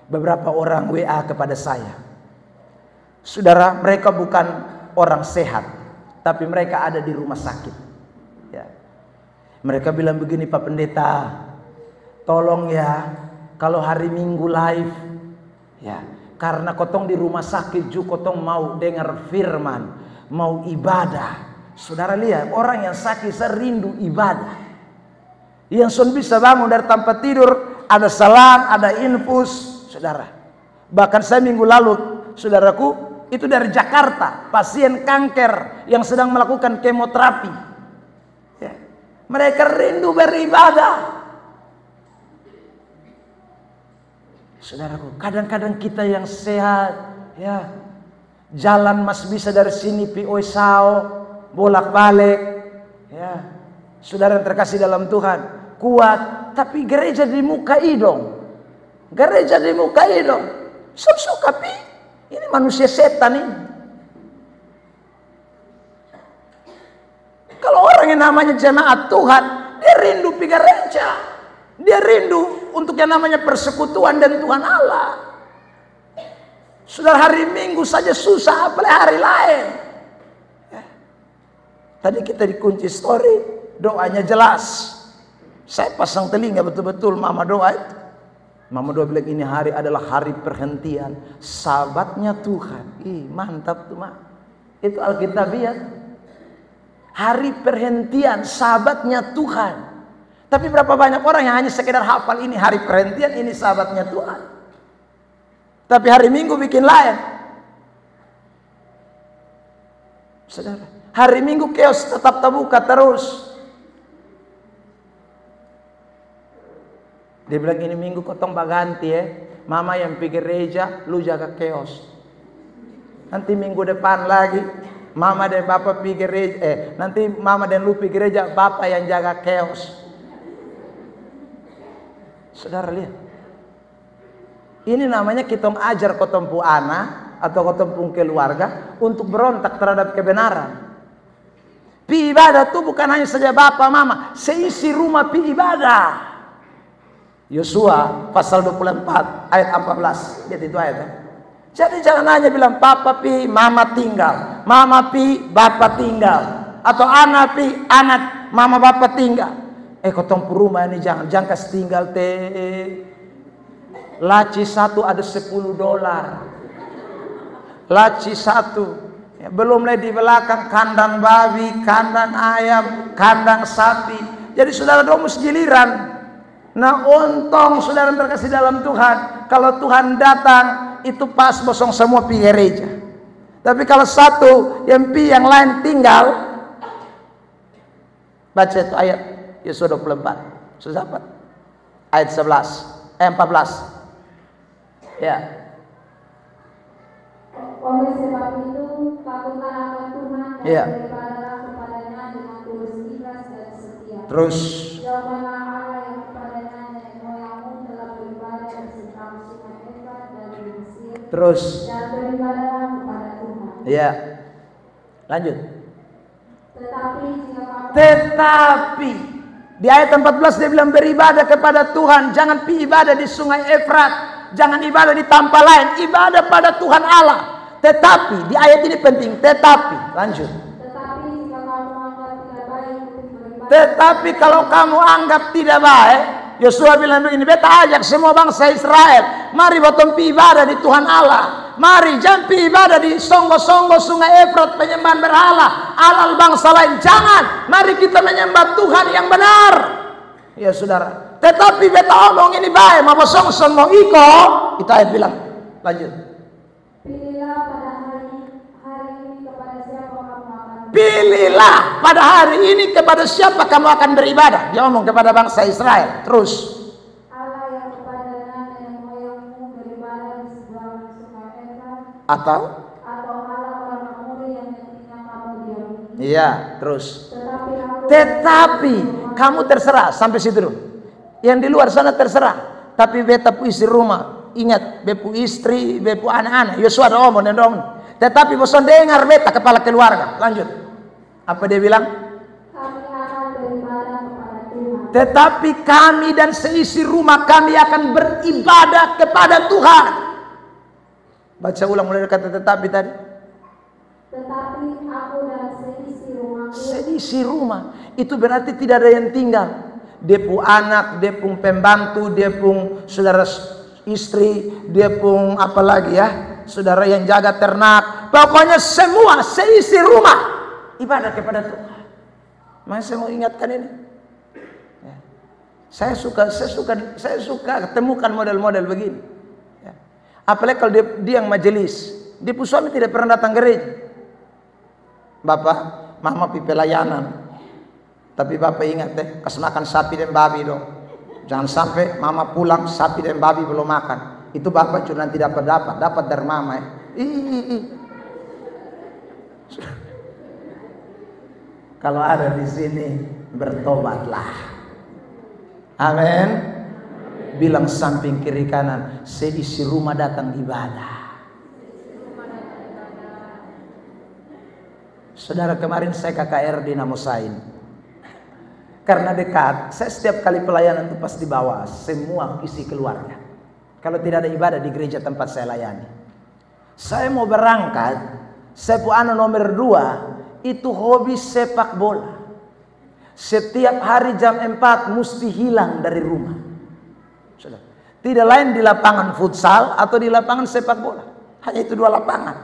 beberapa orang WA kepada saya. Saudara, mereka bukan orang sehat, tapi mereka ada di rumah sakit. Ya. Mereka bilang begini, Pak Pendeta, tolong ya, kalau hari Minggu live, ya, karena kotong di rumah sakit juga kotong mau dengar firman, mau ibadah. Saudara lihat, orang yang sakit serindu ibadah. Yang sun bisa bangun dari tempat tidur, ada salam, ada infus, saudara. Bahkan saya minggu lalu, saudaraku, itu dari Jakarta, pasien kanker yang sedang melakukan kemoterapi. Ya. Mereka rindu beribadah. Saudaraku, kadang-kadang kita yang sehat, ya, jalan masih bisa dari sini pi Sao, bolak-balik, ya. Saudara yang terkasih dalam Tuhan, kuat, tapi gereja di muka idong, gereja di muka idong, suka pi, ini manusia setan ini. Kalau orang yang namanya jemaat Tuhan, dia rindu pi gereja, dia rindu untuk yang namanya persekutuan dan Tuhan Allah. Saudara, hari Minggu saja susah, apalagi hari lain. Ya. Tadi kita dikunci story, doanya jelas. Saya pasang telinga betul-betul mama doa itu. Mama doa bilang ini hari adalah hari perhentian, sahabatnya Tuhan. Ih, mantap tuh, Mak. Itu Alkitabiat. Hari perhentian, sahabatnya Tuhan. Tapi berapa banyak orang yang hanya sekedar hafal ini hari perhentian, ini sahabatnya Tuhan. Tapi hari Minggu bikin lain. Saudara, hari Minggu kios tetap terbuka terus. Dia bilang ini Minggu kotong baganti ya. Mama yang pergi gereja, lu jaga kios. Nanti minggu depan lagi, Mama dan Bapak pergi gereja. Nanti Mama dan lu pergi gereja, Bapak yang jaga kios. Saudara lihat. Ini namanya kita ajar kotong pu anak atau kotong pu keluarga untuk berontak terhadap kebenaran. Pi ibadah itu bukan hanya saja Bapak Mama, seisi rumah pi ibadah. Yosua pasal 24 ayat 14. Lihat itu ayatnya. Jadi jangan hanya bilang Papa pi Mama tinggal, Mama pi Bapak tinggal, atau anak pi anak Mama Bapak tinggal. Kotong pu rumah ini jangan kasih tinggal teh. Laci satu ada $10. Laci satu. Ya, belum lagi di belakang kandang babi, kandang ayam, kandang sapi. Jadi saudara domus giliran. Nah, untung saudara terkasih dalam Tuhan, kalau Tuhan datang itu pas bosong semua pi gereja. Tapi kalau satu yang pi yang lain tinggal, baca itu ayat Yesaya 24. Sudah dapat? Ayat 14. Ya. Oleh sebab itu, takutlah akan Tuhan dan beribadahlah kepadanya dengan tulus ikhlas dan setia. Terus. Jauhkanlah Allah yang kepadanya nenek moyangmu telah beribadah di seberang sungai Efrat dari Mesir. Terus. Dan beribadahlah kepada Tuhan. Ya. Lanjut. Tetapi di ayat 14 dia bilang beribadah kepada Tuhan, jangan pi ibadah di sungai Efrat. Jangan ibadah di tempat lain, ibadah pada Tuhan Allah. Tetapi di ayat ini penting, tetapi lanjut. Tetapi kalau kamu anggap tidak baik, Yosua bilang begini, beta ajak semua bangsa Israel, mari potong pi ibadah di Tuhan Allah. Mari jangan pi ibadah di songgo-songgo sungai Efrat penyembahan berhala, alal bangsa lain. Jangan, mari kita menyembah Tuhan yang benar. Ya saudara. Tetapi beta omong ini baik, mau song mau iko, itu ayat bilang. Lanjut. Pilihlah pada hari ini kepada siapa kamu akan. Pilihlah pada hari ini kepada siapa kamu akan beribadah. Dia ngomong kepada bangsa Israel. Terus. Allah yang kepadanya nenek moyangmu beribadah di seberang sungai Efrat. Atau Allah orang Amori yang nantinya kamu diami. Iya, terus. Tetapi kamu terserah sampai situ dulu. Yang di luar sana terserah. Tapi beta pu istri rumah, ingat, bepu istri, bepu anak-anak. Yosua ada omong dan omong. Tetapi bosan dengar beta kepala keluarga. Lanjut. Apa dia bilang? Kami akan beribadah kepada Tuhan. Tetapi kami dan seisi rumah kami akan beribadah kepada Tuhan. Baca ulang mulai kata tetapi tadi. Tetapi aku dan seisi rumahku. Seisi rumah itu berarti tidak ada yang tinggal. Dia pun anak, dia pun pembantu, dia pun saudara istri, dia pun apa lagi ya, saudara yang jaga ternak. Pokoknya semua seisi rumah ibadah kepada Tuhan. Makanya saya mau ingatkan ini. Ya. Saya suka temukan model-model begini. Ya. Apalagi kalau dia yang majelis, dia pun suami tidak pernah datang gereja. Bapak, mama pi pelayanan. Tapi bapak ingat kasih makan sapi dan babi dong. Jangan sampai mama pulang sapi dan babi belum makan. Itu bapak cuma nanti dapat dari mama ya. Kalau ada di sini bertobatlah. Amin. Bilang samping kiri kanan, seisi rumah datang ibadah. Saudara, kemarin saya KKR di Namosain. Karena dekat, saya setiap kali pelayanan itu pasti bawa semua isi keluarga. Kalau tidak ada ibadah di gereja tempat saya layani. Saya mau berangkat, saya punya anak nomor 2, itu hobi sepak bola. Setiap hari jam 4 mesti hilang dari rumah. Saudara, tidak lain di lapangan futsal atau di lapangan sepak bola. Hanya itu 2 lapangan,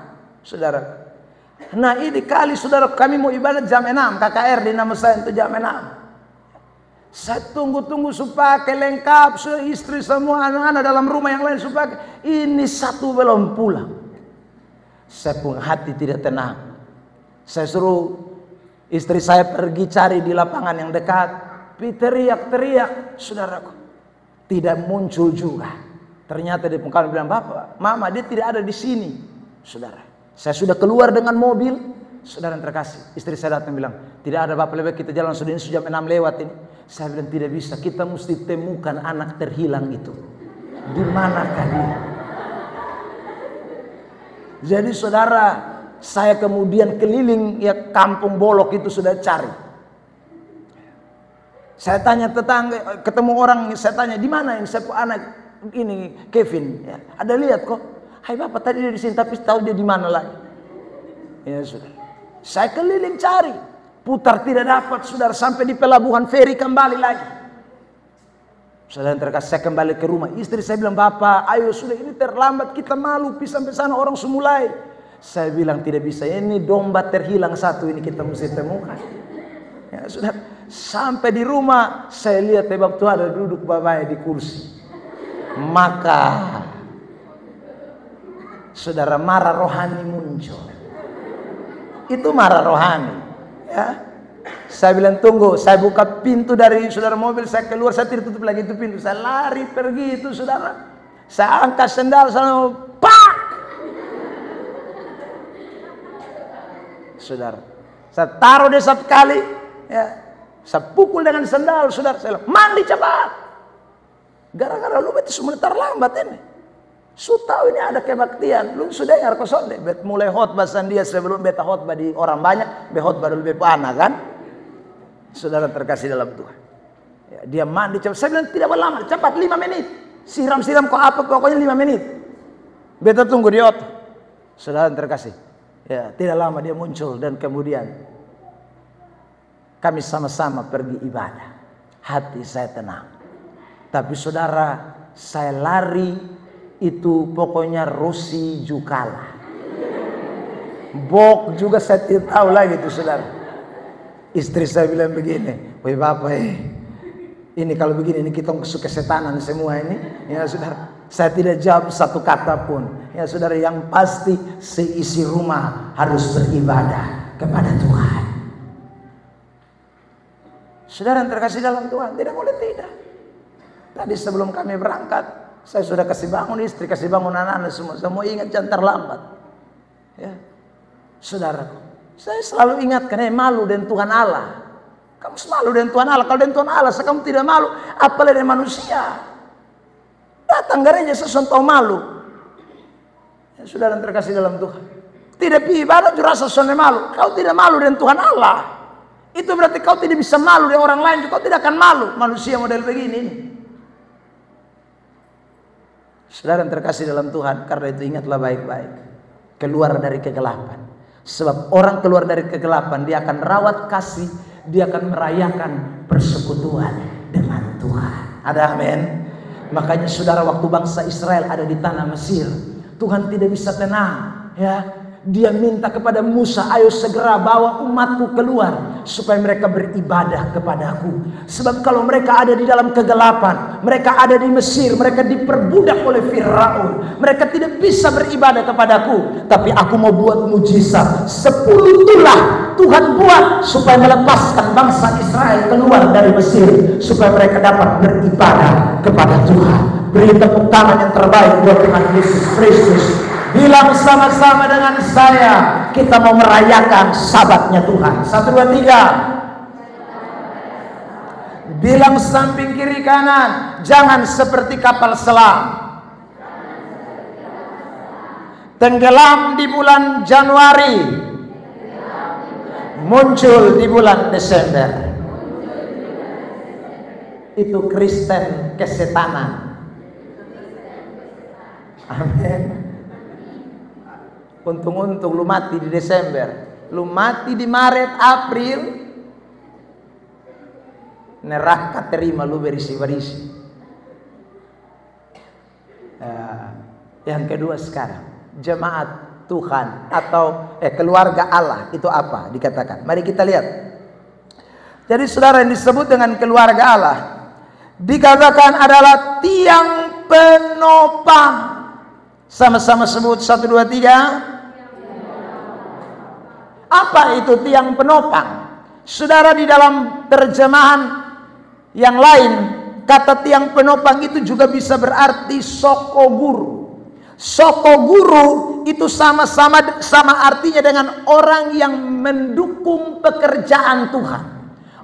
saudara. Nah ini kali saudara kami mau ibadah jam 6, KKR di nama saya itu jam 6. Saya tunggu-tunggu supaya lengkap, istri semua anak-anak dalam rumah yang lain supaya ini satu belum pulang. Saya pun hati tidak tenang. Saya suruh istri saya pergi cari di lapangan yang dekat. Teriak-teriak, saudaraku. Tidak muncul juga. Ternyata dia pun bilang, Bapak, Mama dia tidak ada di sini, saudara. Saya sudah keluar dengan mobil, saudara yang terkasih. Istri saya datang bilang, tidak ada Bapak, lebih kita jalan sudah jam 6 lewat ini. Saya bilang tidak bisa, kita mesti temukan anak terhilang itu. Di manakah dia? Jadi saudara, saya kemudian keliling ya kampung Bolok itu sudah cari. Saya tanya tetangga, ketemu orang, saya tanya di mana ini saya anak ini Kevin. Ya, ada lihat kok. Hai Bapak tadi dia di sini tapi tahu dia di mana lagi. Ya sudah. Saya keliling cari. Putar tidak dapat, saudara, sampai di pelabuhan feri kembali lagi. Saudara terkasih, saya kembali ke rumah. Istri saya bilang, Bapak, ayo sudah ini terlambat, kita malu, sampai sana orang semulai. Saya bilang tidak bisa, ini domba terhilang satu, ini kita mesti temukan. Ya sudah, sampai di rumah saya lihat Bapak itu ada duduk bapaknya di kursi. Maka saudara, marah rohani muncul. Itu marah rohani. Ya. Saya bilang tunggu, saya buka pintu dari saudara mobil, saya keluar, saya tidak tutup lagi itu pintu, saya lari pergi itu saudara. Saya angkat sendal, saya pak, saudara. Saya taruh dia satu kali, ya. Saya pukul dengan sendal, saudara. Saya bilang, mandi cepat. Gara-gara lu itu semua terlambat ini. Su tahu ini ada kebaktian, lu sudah dengar kosong deh. Bet mulai khotbah dia sebelum beta khotbah di orang banyak, be khotbah dulu be anak kan. Saudara terkasih dalam Tuhan. Ya, dia mandi cepat. Saya bilang tidak lama, cepat 5 menit. Siram-siram kok apa pokoknya 5 menit. Beta tunggu di otot. Saudara terkasih. Ya, tidak lama dia muncul dan kemudian kami sama-sama pergi ibadah. Hati saya tenang. Tapi saudara, saya lari itu pokoknya Rosi Jukala. Bok juga saya tidak tahu lagi itu saudara. Istri saya bilang begini, woi Bapak ini kalau begini ini kita kesetanan semua ini. Ya saudara, saya tidak jawab satu kata pun. Ya saudara, yang pasti seisi rumah harus beribadah kepada Tuhan. Saudara yang terkasih dalam Tuhan, tidak boleh tidak. Tadi sebelum kami berangkat, saya sudah kasih bangun istri, kasih bangun anak-anak semua. Semua ingat jangan terlambat. Ya, saudaraku, saya selalu ingatkan, malu dengan Tuhan Allah. Kamu selalu dengan Tuhan Allah. Kalau dengan Tuhan Allah, kamu tidak malu, apalagi dengan manusia. Datang gereja sesuatu malu. Ya, saudara yang terkasih dalam Tuhan, tidak ibadah rasa sonde malu. Kau tidak malu dengan Tuhan Allah. Itu berarti kau tidak bisa malu dengan orang lain. Kau tidak akan malu manusia model begini. Saudara yang terkasih dalam Tuhan, karena itu ingatlah baik-baik. Keluar dari kegelapan. Sebab orang keluar dari kegelapan, dia akan rawat kasih, dia akan merayakan persekutuan dengan Tuhan. Ada amin? Makanya saudara, waktu bangsa Israel ada di tanah Mesir, Tuhan tidak bisa tenang, ya. Dia minta kepada Musa, ayo segera bawa umatku keluar supaya mereka beribadah kepadaku. Sebab kalau mereka ada di dalam kegelapan, mereka ada di Mesir, mereka diperbudak oleh Firaun, mereka tidak bisa beribadah kepadaku. Tapi aku mau buat mujizat. 10 tulah Tuhan buat supaya melepaskan bangsa Israel keluar dari Mesir, supaya mereka dapat beribadah kepada Tuhan. Beri tepuk tangan yang terbaik buat Tuhan Yesus Kristus. Bilang sama-sama dengan saya, kita mau merayakan Sabatnya Tuhan. 1, 2, 3. Bilang samping kiri kanan, jangan seperti kapal selam tenggelam di bulan Januari, muncul di bulan Desember. Itu Kristen kesetanan. Amin. Untung-untung lu mati di Desember, lu mati di Maret, April, neraka terima lu berisi-berisi. Yang kedua sekarang, jemaat Tuhan atau keluarga Allah itu apa dikatakan? Mari kita lihat. Jadi saudara, yang disebut dengan keluarga Allah dikatakan adalah tiang penopang. Sama-sama sebut 1, 2, 3. Apa itu tiang penopang? Saudara, di dalam terjemahan yang lain, kata tiang penopang itu juga bisa berarti soko guru. Soko guru itu sama artinya dengan orang yang mendukung pekerjaan Tuhan.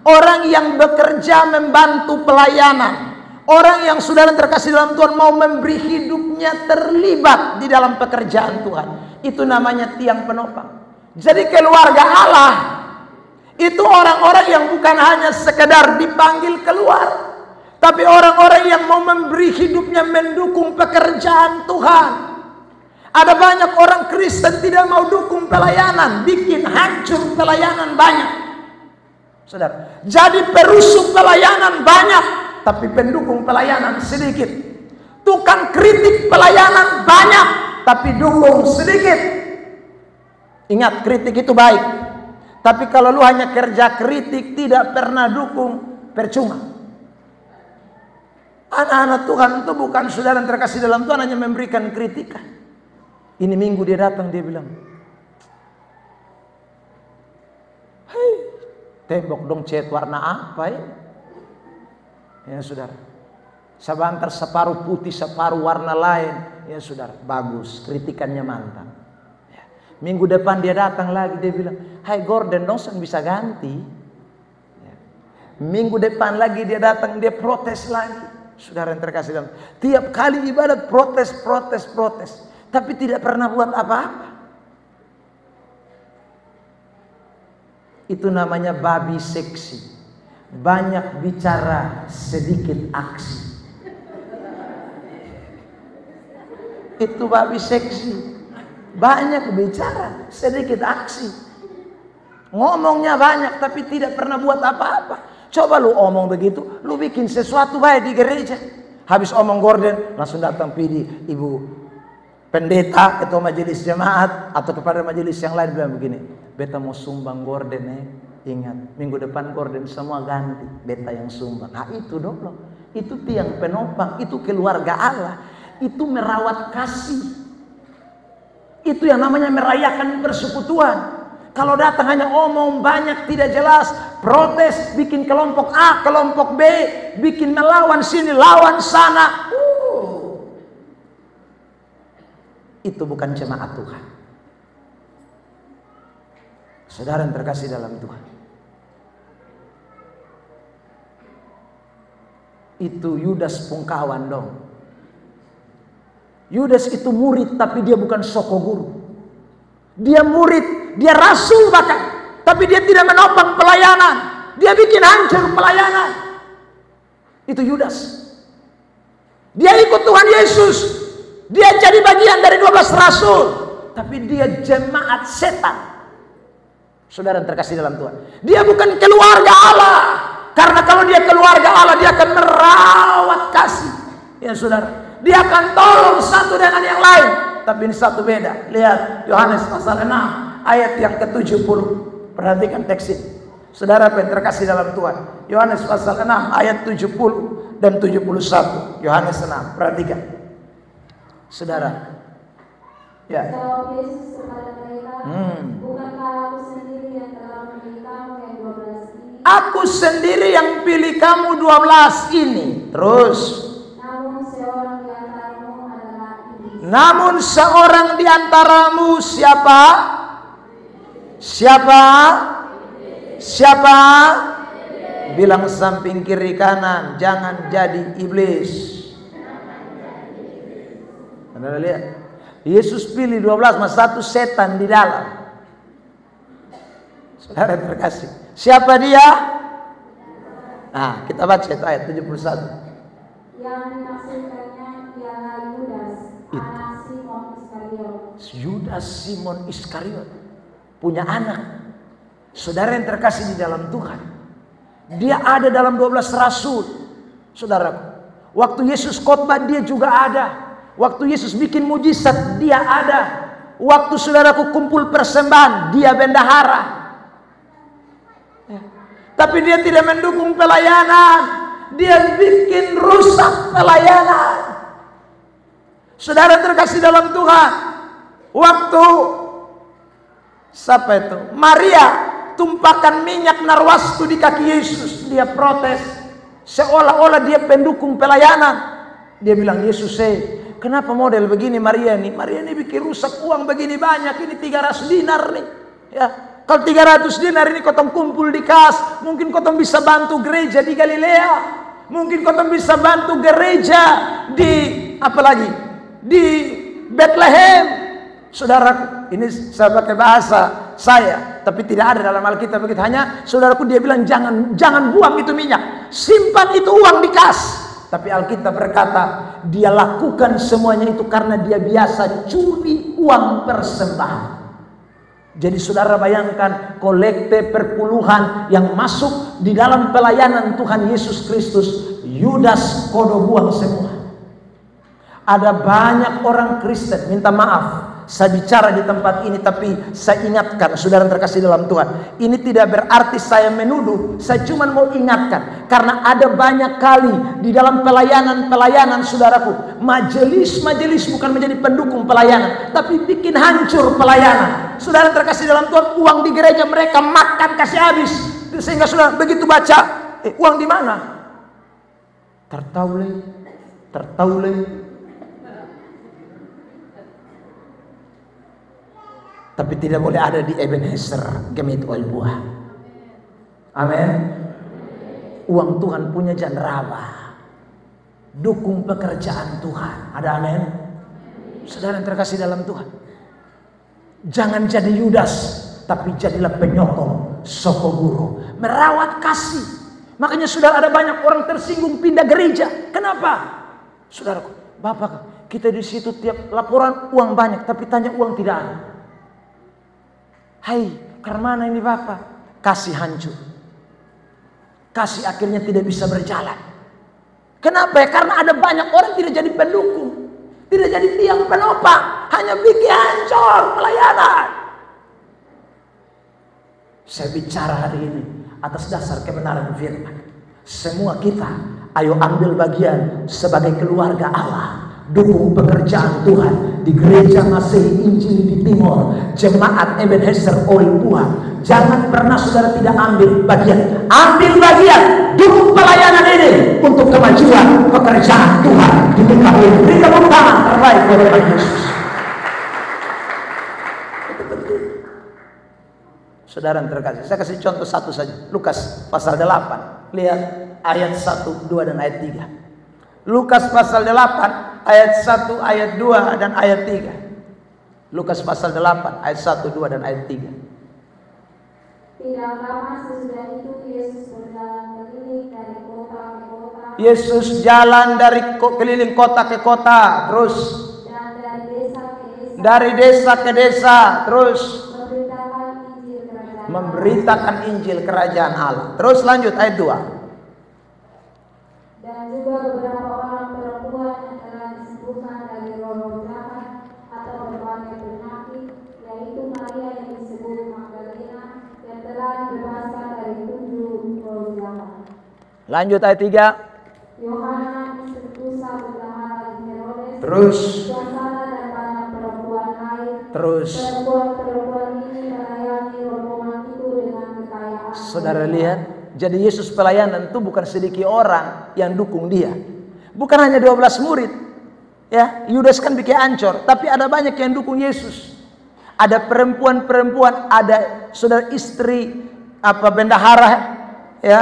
Orang yang bekerja membantu pelayanan. Orang yang saudara terkasih dalam Tuhan mau memberi hidupnya terlibat di dalam pekerjaan Tuhan. Itu namanya tiang penopang. Jadi keluarga Allah itu orang-orang yang bukan hanya sekedar dipanggil keluar, tapi orang-orang yang mau memberi hidupnya mendukung pekerjaan Tuhan. Ada banyak orang Kristen tidak mau dukung pelayanan, bikin hancur pelayanan banyak. Saudara, jadi perusuh pelayanan banyak, tapi pendukung pelayanan sedikit. Tukang kritik pelayanan banyak, tapi dukung sedikit. Ingat, kritik itu baik. Tapi kalau lu hanya kerja kritik, tidak pernah dukung, percuma. Anak-anak Tuhan itu bukan saudara yang terkasih dalam Tuhan hanya memberikan kritikan. Ini minggu dia datang, dia bilang, hei, tembok dong cat warna apa ya? Ya saudara, sebentar separuh putih, separuh warna lain. Ya saudara, bagus, kritikannya mantap. Ya. Minggu depan dia datang lagi, dia bilang, hai Gordon, dong bisa ganti. Ya. Minggu depan lagi dia datang, dia protes lagi. Saudara yang terkasih dalam, tiap kali ibadat protes. Tapi tidak pernah buat apa-apa. Itu namanya babi seksi. Banyak bicara, sedikit aksi. Itu babi seksi. Banyak bicara, sedikit aksi. Ngomongnya banyak tapi tidak pernah buat apa-apa. Coba lu omong begitu, lu bikin sesuatu baik di gereja. Habis omong Gordon, langsung datang pilih ibu pendeta, ketua majelis jemaat, atau kepada majelis yang lain bilang begini, beta mau sumbang Gordon ingat, minggu depan Gordon semua ganti, beta yang sumbang. Nah itu dong, itu tiang penopang, itu keluarga Allah, itu merawat kasih. Itu yang namanya merayakan persekutuan. Kalau datang hanya omong banyak tidak jelas, protes, bikin kelompok A, kelompok B, bikin melawan sini, lawan sana. Itu bukan jemaat Tuhan. Saudara yang terkasih dalam Tuhan, itu Yudas Pungkawan dong. Yudas itu murid tapi dia bukan soko guru. Dia murid, dia rasul bahkan, tapi dia tidak menopang pelayanan. Dia bikin hancur pelayanan. Itu Yudas. Dia ikut Tuhan Yesus. Dia jadi bagian dari 12 rasul, tapi dia jemaat setan. Saudara terkasih dalam Tuhan, dia bukan keluarga Allah. Karena kalau dia keluarga Allah, dia akan merawat kasih. Ya saudara, dia akan tolong satu dengan yang lain. Tapi ini satu beda. Lihat Yohanes pasal 6 ayat yang ke-70. Perhatikan teks ini. Saudara yang terkasih dalam Tuhan, Yohanes pasal 6 ayat 70 dan 71. Yohanes 6, perhatikan. Saudara. Ya. Jawab Yesus kepada mereka, bukankah aku sendiri yang telah memilih kamu yang 12 ini? Aku sendiri yang pilih kamu 12 ini. Terus. Namun seorang di antaramu siapa? Siapa? Siapa? Bilang samping kiri kanan, jangan jadi iblis. Anda lihat, Yesus pilih 12, mas satu setan di dalam. Saudara terkasih, siapa dia? Nah, kita baca itu ayat 71. Yang dimaksudkannya ialah Yudas, anak Simon Iskariot. Yudas Simon Iskariot punya anak. Saudara yang terkasih di dalam Tuhan, dia ada dalam 12 rasul. Saudaraku, waktu Yesus khotbah dia juga ada. Waktu Yesus bikin mujizat dia ada. Waktu saudaraku kumpul persembahan dia bendahara. Tapi dia tidak mendukung pelayanan. Dia bikin rusak pelayanan. Saudara terkasih dalam Tuhan, waktu siapa itu? Maria tumpahkan minyak narwastu di kaki Yesus, dia protes seolah-olah dia pendukung pelayanan. Dia bilang, Yesus, kenapa model begini Maria ini? Maria ini bikin rusak uang begini banyak, ini 300 dinar nih. Ya, kalau 300 dinar ini kotong kumpul di kas, mungkin kotong bisa bantu gereja di Galilea, mungkin kotong bisa bantu gereja di apa lagi? Di Bethlehem. Saudaraku, ini saya pakai bahasa saya, tapi tidak ada dalam Alkitab begitu. Hanya saudaraku dia bilang jangan buang itu minyak, simpan itu uang di kas. Tapi Alkitab berkata dia lakukan semuanya itu karena dia biasa curi uang persembahan. Jadi saudara bayangkan kolekte perpuluhan yang masuk di dalam pelayanan Tuhan Yesus Kristus, Yudas kodo buang semua. Ada banyak orang Kristen, minta maaf saya bicara di tempat ini, tapi saya ingatkan saudara terkasih dalam Tuhan, ini tidak berarti saya menuduh, saya cuma mau ingatkan. Karena ada banyak kali di dalam pelayanan saudaraku, majelis bukan menjadi pendukung pelayanan, tapi bikin hancur pelayanan. Saudara terkasih dalam Tuhan, uang di gereja mereka makan kasih habis, sehingga saudara begitu baca, uang di mana? Tertaule. Tapi tidak boleh ada di Ebenezer Gemit Oil Buah. Amin. Uang Tuhan punya janrawa. Dukung pekerjaan Tuhan. Ada amin. Saudara yang terkasih dalam Tuhan, jangan jadi Yudas, tapi jadilah penyokong Sokoguru, merawat kasih. Makanya sudah ada banyak orang tersinggung pindah gereja. Kenapa? Saudaraku, Bapak, kita di situ tiap laporan uang banyak, tapi tanya uang tidak ada. Hai, karena mana ini Bapak? Kasih hancur. Kasih akhirnya tidak bisa berjalan. Kenapa ya? Karena ada banyak orang tidak jadi pendukung, tidak jadi tiang penopang, hanya bikin hancur pelayanan. Saya bicara hari ini atas dasar kebenaran firman. Semua kita, ayo ambil bagian sebagai keluarga Allah. Dukung pekerjaan Tuhan di gereja Masehi Injil di Timur, jemaat Ebenezer Oil Buah. Jangan pernah saudara tidak ambil bagian. Ambil bagian, dukung pelayanan ini untuk kemajuan pekerjaan Tuhan di muka bumi. Beri tepuk tangan terbaik buat Tuhan Yesus. Itu penting. Saudara yang terkasih, saya kasih contoh satu saja. Lukas pasal 8. Lihat ayat 1, 2 dan ayat 3. Lukas pasal 8 ayat 1, ayat 2 dan ayat 3. Lukas pasal 8 ayat 1, 2 dan ayat 3. Tidak lama sesudah itu Yesus berjalan keliling dari kota ke kota. Yesus jalan dari keliling kota ke kota, terus Dan dari desa ke desa. Dari desa ke desa, terus memberitakan Injil kerajaan Allah. Terus lanjut ayat 2. Dan juga beberapa orang perempuan yang telah disembuhkan dari roh jahat atau berbagai penyakit, yaitu Maria yang disebut Magdalena, yang telah dibebaskan dari 7 roh jahat. Lanjut ayat 3. Yohana Pusat Bendahara Herodes, Terus. Susana dan banyak perempuan lain. Terus. Perempuan ini melayani rombongan itu dengan kekayaan. Saudara lihat, jadi Yesus pelayanan itu bukan sedikit orang yang dukung dia. Bukan hanya 12 murid. Ya, Yudas kan bikin ancur, tapi ada banyak yang dukung Yesus. Ada perempuan-perempuan, ada saudara istri bendahara ya,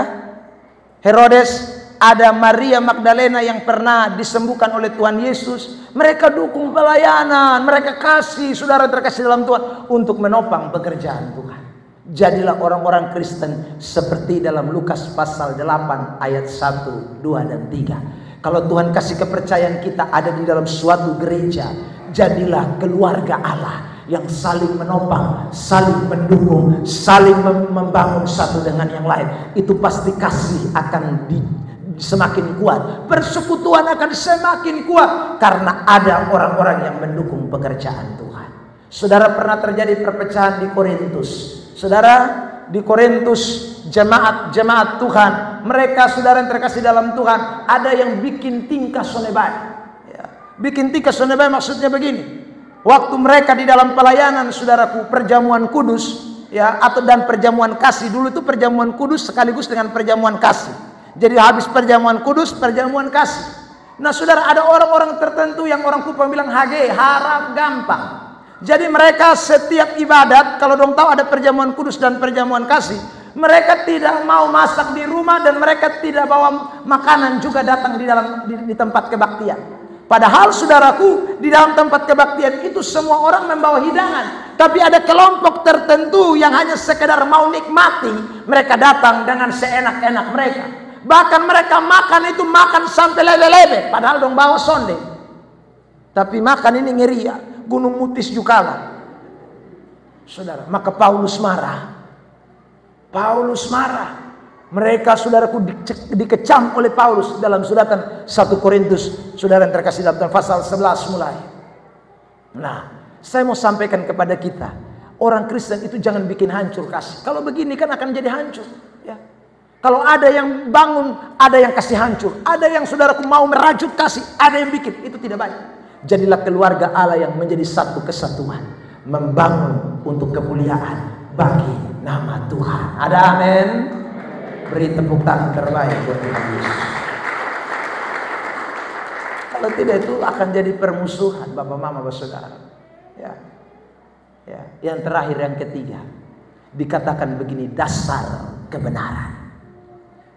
Herodes. Ada Maria Magdalena yang pernah disembuhkan oleh Tuhan Yesus. Mereka dukung pelayanan. Mereka kasih, saudara terkasih dalam Tuhan, untuk menopang pekerjaan Tuhan. Jadilah orang-orang Kristen seperti dalam Lukas pasal 8 ayat 1, 2, dan 3. Kalau Tuhan kasih kepercayaan kita ada di dalam suatu gereja, jadilah keluarga Allah yang saling menopang, saling mendukung, saling membangun satu dengan yang lain. Itu pasti kasih akan semakin kuat, persekutuan akan semakin kuat karena ada orang-orang yang mendukung pekerjaan Tuhan. Saudara, pernah terjadi perpecahan di Korintus. Saudara, di Korintus jemaat Tuhan, mereka saudara yang terkasih dalam Tuhan, ada yang bikin tingkah sonebay. Ya, bikin tingkah sonebay maksudnya begini. Waktu mereka di dalam pelayanan, saudaraku, perjamuan kudus, ya, dan perjamuan kasih. Dulu itu perjamuan kudus sekaligus dengan perjamuan kasih. Jadi habis perjamuan kudus, perjamuan kasih. Nah saudara, ada orang-orang tertentu yang orang Kupang bilang harap gampang. Jadi mereka setiap ibadat, kalau dong tahu ada perjamuan kudus dan perjamuan kasih, mereka tidak mau masak di rumah dan mereka tidak bawa makanan juga datang di tempat kebaktian. Padahal saudaraku, di dalam tempat kebaktian itu semua orang membawa hidangan. Tapi ada kelompok tertentu yang hanya sekedar mau nikmati, mereka datang dengan seenak-enak mereka. Bahkan mereka makan itu makan sampai lebe-lebe, padahal dong bawa sonde. Tapi makan ini ngeria, gunung mutis jukala. Saudara, maka Paulus marah. Paulus marah. Mereka saudaraku dikecam oleh Paulus dalam suratan 1 Korintus, saudara yang terkasih dalam Tuhan, pasal 11 mulai. Nah, saya mau sampaikan kepada kita, orang Kristen itu jangan bikin hancur kasih. Kalau begini kan akan jadi hancur, ya. Kalau ada yang bangun, ada yang kasih hancur. Ada yang saudaraku mau merajut kasih, ada yang bikin. Itu tidak baik. Jadilah keluarga Allah yang menjadi satu kesatuan, membangun untuk kemuliaan bagi nama Tuhan. Ada amin. Beri tepuk tangan terbaik buat Tuhan Yesus. Kalau tidak itu akan jadi permusuhan Bapak Mama Bapak Saudara. Ya. Ya. Yang terakhir, yang ketiga, dikatakan begini, dasar kebenaran.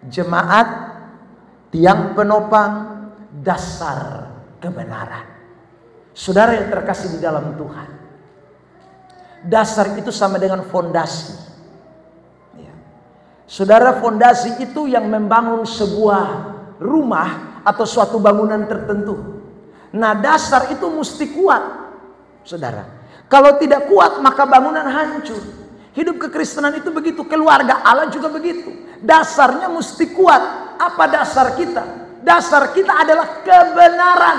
Jemaat, tiang penopang, dasar kebenaran. Saudara yang terkasih di dalam Tuhan, dasar itu sama dengan fondasi. Ya. Saudara, fondasi itu yang membangun sebuah rumah atau suatu bangunan tertentu. Nah, dasar itu mesti kuat, saudara. Kalau tidak kuat, maka bangunan hancur. Hidup kekristenan itu begitu, keluarga Allah juga begitu. Dasarnya mesti kuat. Apa dasar kita? Dasar kita adalah kebenaran.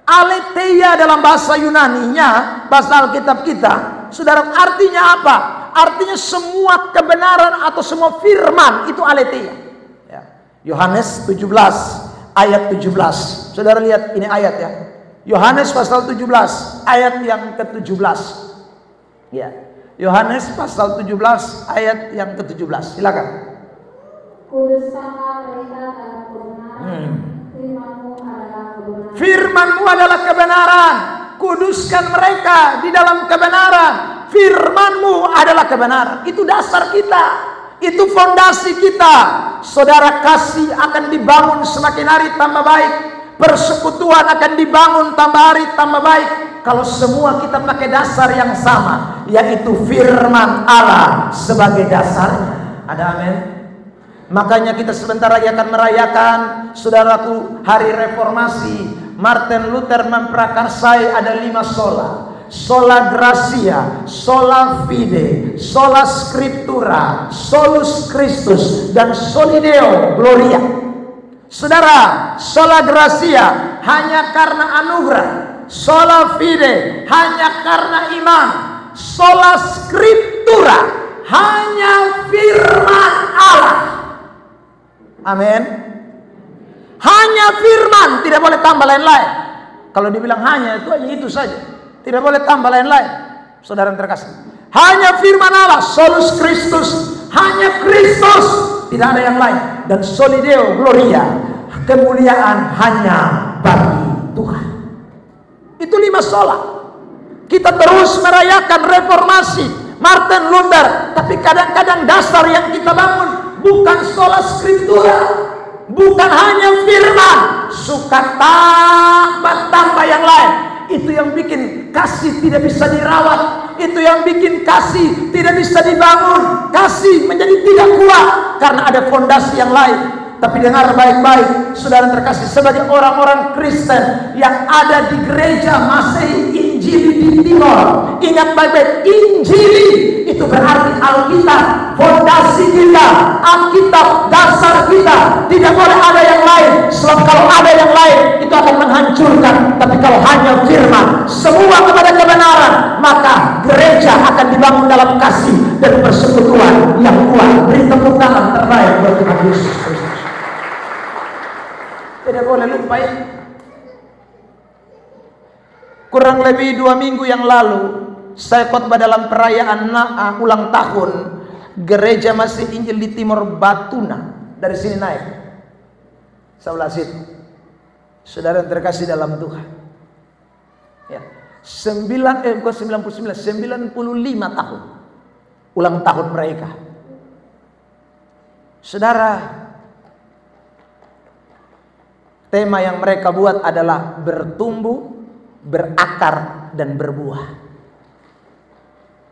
Aletheia dalam bahasa Yunaninya, bahasa Alkitab kita, saudara, artinya apa? Artinya semua kebenaran atau semua firman itu aletheia. Ya. Yohanes 17 ayat 17. Saudara lihat ini ayat ya. Yohanes pasal 17 ayat yang ke-17. Ya. Yohanes pasal 17 ayat yang ke-17. Silakan. Kuduskanlah mereka dalam kebenaran. Firman-Mu adalah kebenaran. Firman-Mu adalah kebenaran. Kuduskan mereka di dalam kebenaran. Firman-Mu adalah kebenaran. Itu dasar kita. Itu fondasi kita. Saudara, kasih akan dibangun semakin hari tambah baik. Persekutuan akan dibangun tambah hari tambah baik. Kalau semua kita pakai dasar yang sama, yaitu firman Allah sebagai dasarnya. Ada amin? Makanya kita sebentar lagi akan merayakan, saudaraku, hari reformasi. Martin Luther memprakarsai ada 5 sola. sola gratia, sola fide, sola scriptura, solus Christus, dan soli Deo gloria. Saudara, sola gratia hanya karena anugerah, sola fide hanya karena iman, sola scriptura hanya firman Allah. Amin. Hanya firman, tidak boleh tambah lain-lain. Kalau dibilang hanya itu saja, tidak boleh tambah lain-lain. Saudara yang terkasih, hanya firman Allah, solus Christus, hanya Kristus, tidak ada yang lain. Dan soli Deo gloria, kemuliaan hanya bagi Tuhan. Itu 5 sola. Kita terus merayakan reformasi Martin Luther, tapi kadang-kadang dasar yang kita bangun bukan sola scriptura, bukan hanya firman, suka tambah-tambah yang lain. Itu yang bikin kasih tidak bisa dirawat, itu yang bikin kasih tidak bisa dibangun, kasih menjadi tidak kuat karena ada fondasi yang lain. Tapi dengar baik-baik, saudara terkasih, sebagai orang-orang Kristen yang ada di gereja Masehi Injili di Timor, ingat baik-baik, Injili itu berarti Alkitab, fondasi kita, Alkitab dasar kita. Tidak boleh ada yang lain, sebab kalau ada yang lain itu akan menghancurkan. Tapi kalau hanya firman, semua kepada kebenaran, maka gereja akan dibangun dalam kasih dan persekutuan yang kuat. Beri tepuk tangan terbaik buat Tuhan Yesus Kristus. Tidak boleh lupa ini. Kurang lebih 2 minggu yang lalu saya khotbah dalam perayaan ulang tahun Gereja Masehi Injil di Timor Batuna. Dari sini naik sebelah situ. Saudara yang terkasih dalam Tuhan, ya, 95 tahun ulang tahun mereka. Saudara, tema yang mereka buat adalah bertumbuh, berakar, dan berbuah.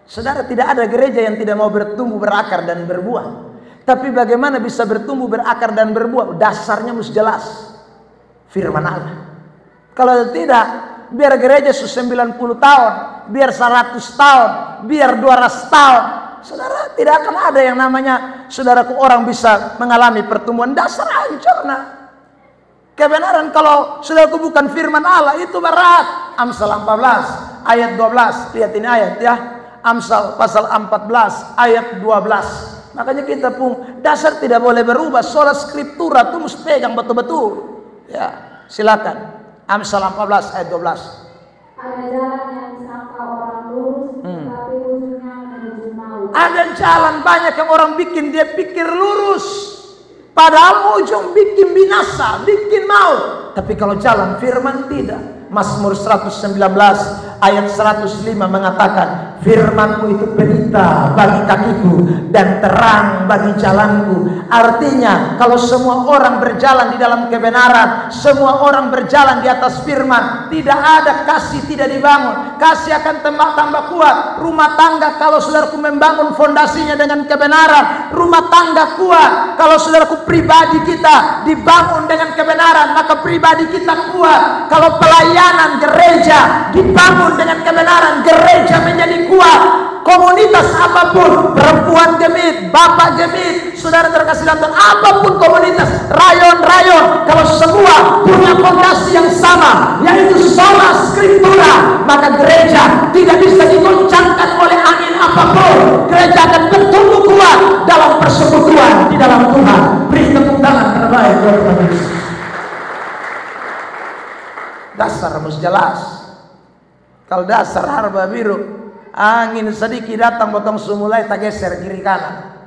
Saudara, tidak ada gereja yang tidak mau bertumbuh, berakar, dan berbuah. Tapi bagaimana bisa bertumbuh, berakar, dan berbuah? Dasarnya mesti jelas. Firman Allah. Kalau tidak, biar gereja 90 tahun, biar 100 tahun, biar 200 tahun, saudara, tidak akan ada yang namanya, saudaraku, orang bisa mengalami pertumbuhan. Dasar hancur. Kebenaran kalau saudaraku bukan firman Allah itu berat. Amsal 14 ayat 12. Lihat ini ayat ya. Amsal pasal 14 ayat 12. Makanya kita pun dasar tidak boleh berubah. Sola scriptura itu mesti pegang betul-betul. Ya, silakan. Amsal 14 ayat 12. Ada jalan yang disangka orang lurus, tapi ujungnya menuju maut. Ada jalan banyak yang orang bikin dia pikir lurus, padahal ujung bikin binasa, bikin maut. Tapi kalau jalan firman tidak. Mazmur 119 ayat 105 mengatakan, firman-Mu itu pelita bagi kakiku dan terang bagi jalanku. Artinya kalau semua orang berjalan di dalam kebenaran, semua orang berjalan di atas firman, tidak ada kasih tidak dibangun. Kasih akan tambah kuat. Rumah tangga kalau saudaraku membangun fondasinya dengan kebenaran, rumah tangga kuat. Kalau saudaraku pribadi kita dibangun dengan kebenaran, maka pribadi kita kuat. Kalau pelayanan gereja dibangun dengan kebenaran, gereja menjadi kuat. Komunitas apapun, perempuan gemit, bapak gemit, saudara terkasih dalam Tuhan, apapun komunitas, rayon-rayon, kalau semua punya fondasi yang sama, yaitu sola scriptura, maka gereja tidak bisa digoncangkan oleh angin apapun. Gereja akan bertumbuh kuat dalam persekutuan di dalam Tuhan. Beri tepuk tangan terbaik buat Tuhan Yesus. Dasar harus jelas. Kalau dasar harba biru, angin sedikit datang potong sumulai tak geser kiri kanan.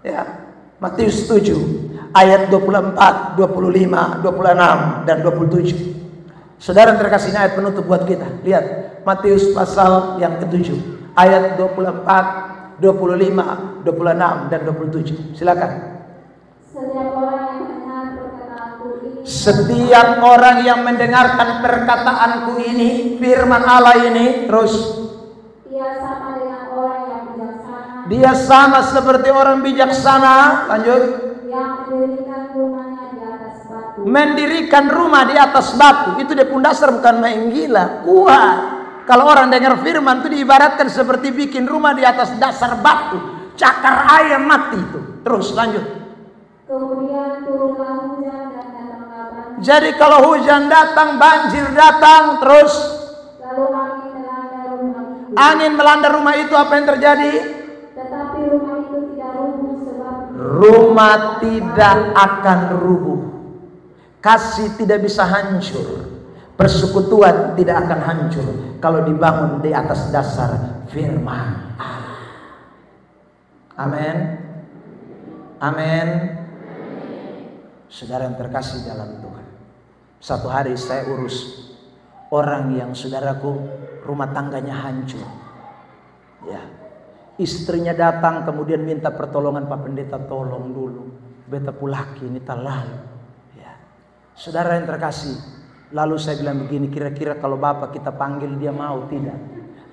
Ya, Matius 7 ayat 24, 25, 26 dan 27. Saudara terkasih, ayat penutup buat kita. Lihat Matius pasal yang ke-7 ayat 24, 25, 26 dan 27. Silakan. Setiap orang yang mendengarkan perkataanku ini, firman Allah ini, terus dia sama dengan orang yang bijaksana. Dia sama seperti orang bijaksana. Lanjut. Yang mendirikan rumahnya di atas batu. Mendirikan rumah di atas batu. Itu dia pun dasar, bukan main gila. Kuat. Kalau orang dengar firman itu diibaratkan seperti bikin rumah di atas dasar batu, cakar air mati itu. Terus lanjut. Kemudian turunlah hujan dan datanglah banjir. Jadi kalau hujan datang, banjir datang, terus Lalu angin melanda rumah itu. angin melanda rumah itu, apa yang terjadi? Tetapi rumah itu tidak rubuh sebab Rumah tidak akan rubuh. Kasih tidak bisa hancur. Persekutuan tidak akan hancur kalau dibangun di atas dasar firman Allah. Amin. Amin. Saudara yang terkasih dalam Tuhan, satu hari saya urus orang yang saudaraku rumah tangganya hancur. Ya, istrinya datang kemudian minta pertolongan, Pak Pendeta tolong dulu, beta pulaki ini lalu. Ya, saudara yang terkasih, lalu saya bilang begini, kira-kira kalau Bapak kita panggil dia mau tidak?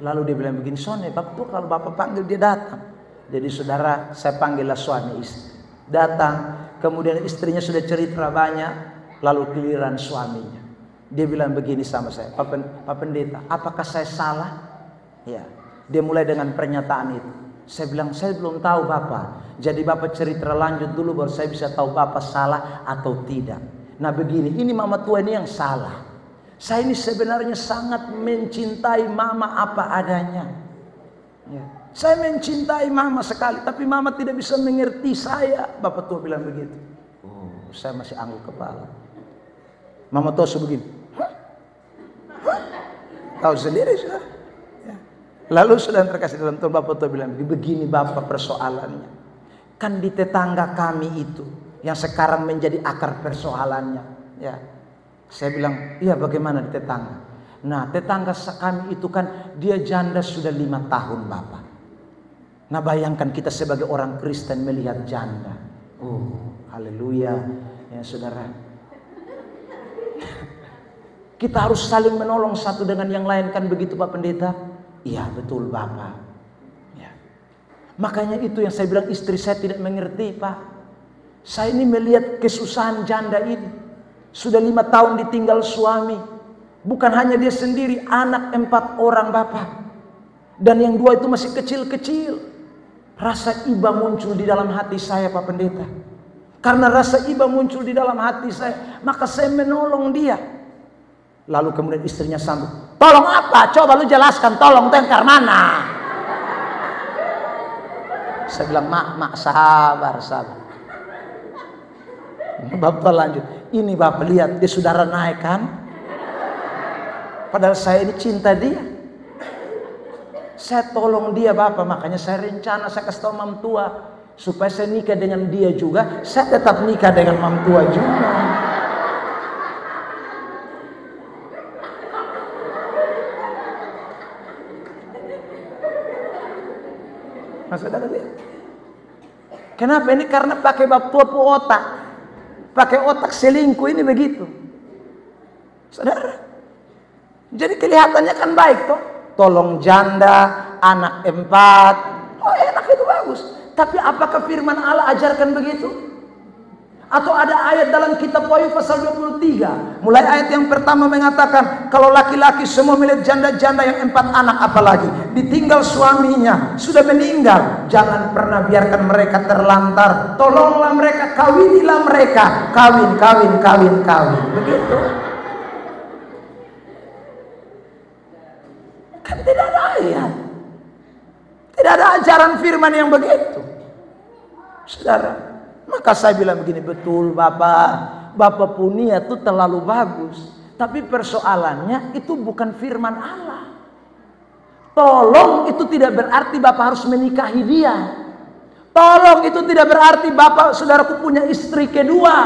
Lalu dia bilang begini, Sone, Bapak tuh kalau Bapak panggil dia datang. Jadi saudara, saya panggillah suami istri. Datang, kemudian istrinya sudah cerita banyak, lalu giliran suaminya. Dia bilang begini sama saya, Pak Pendeta, apakah saya salah? Ya, dia mulai dengan pernyataan itu. Saya bilang, saya belum tahu Bapak. Jadi Bapak cerita lanjut dulu baru saya bisa tahu Bapak salah atau tidak. Nah begini, ini mama tua ini yang salah. Saya ini sebenarnya sangat mencintai mama apa adanya. Ya. Saya mencintai mama sekali, tapi mama tidak bisa mengerti saya. Bapak tua bilang begitu. Oh, saya masih angguk kepala. Mama tua sebegini. Tahu sendiri sudah. Ya. Lalu sudah terkasih dalam Tuhan, Bapak tua bilang begini Bapak persoalannya. Kan di tetangga kami itu yang sekarang menjadi akar persoalannya. Ya, saya bilang iya bagaimana di tetangga. Nah tetangga kami itu kan dia janda sudah 5 tahun Bapak. Nah bayangkan kita sebagai orang Kristen melihat janda. Oh haleluya ya saudara. Kita harus saling menolong satu dengan yang lain, kan begitu Pak Pendeta? Iya betul Bapak ya. Makanya itu yang saya bilang istri saya tidak mengerti Pak. Saya ini melihat kesusahan janda ini. Sudah 5 tahun ditinggal suami. Bukan hanya dia sendiri, anak 4 orang Bapak. Dan yang 2 itu masih kecil-kecil. Rasa iba muncul di dalam hati saya Pak Pendeta. Karena rasa iba muncul di dalam hati saya, maka saya menolong dia. Lalu kemudian istrinya sambut, tolong apa? Coba lu jelaskan, tolong tengkar mana? Saya bilang, mak sabar. Bapak lanjut, ini Bapak lihat dia saudara naik kan? Padahal saya ini cinta dia. Saya tolong dia Bapak, makanya saya rencana saya kasih tahu mam tua supaya saya nikah dengan dia juga, saya tetap nikah dengan mam tua juga. Nah, saudara lihat. Kenapa ini? Karena pakai bab tua otak. Pakai otak selingkuh ini begitu. Saudara. Jadi kelihatannya kan baik toh. Tolong janda, anak 4. Oh enak itu bagus. Tapi apakah firman Allah ajarkan begitu? Atau ada ayat dalam kitab Wahyu pasal 23. Mulai ayat yang pertama mengatakan, kalau laki-laki semua milik janda-janda yang 4 anak apalagi ditinggal suaminya, sudah meninggal, jangan pernah biarkan mereka terlantar. Tolonglah mereka, kawinilah mereka. Kawin. Begitu. Kan tidak ada ayat. Tidak ada ajaran firman yang begitu. Saudara, maka saya bilang begini, betul Bapak punya itu terlalu bagus. Tapi persoalannya itu bukan firman Allah. Tolong itu tidak berarti Bapak harus menikahi dia. Tolong itu tidak berarti Bapak saudaraku punya istri kedua.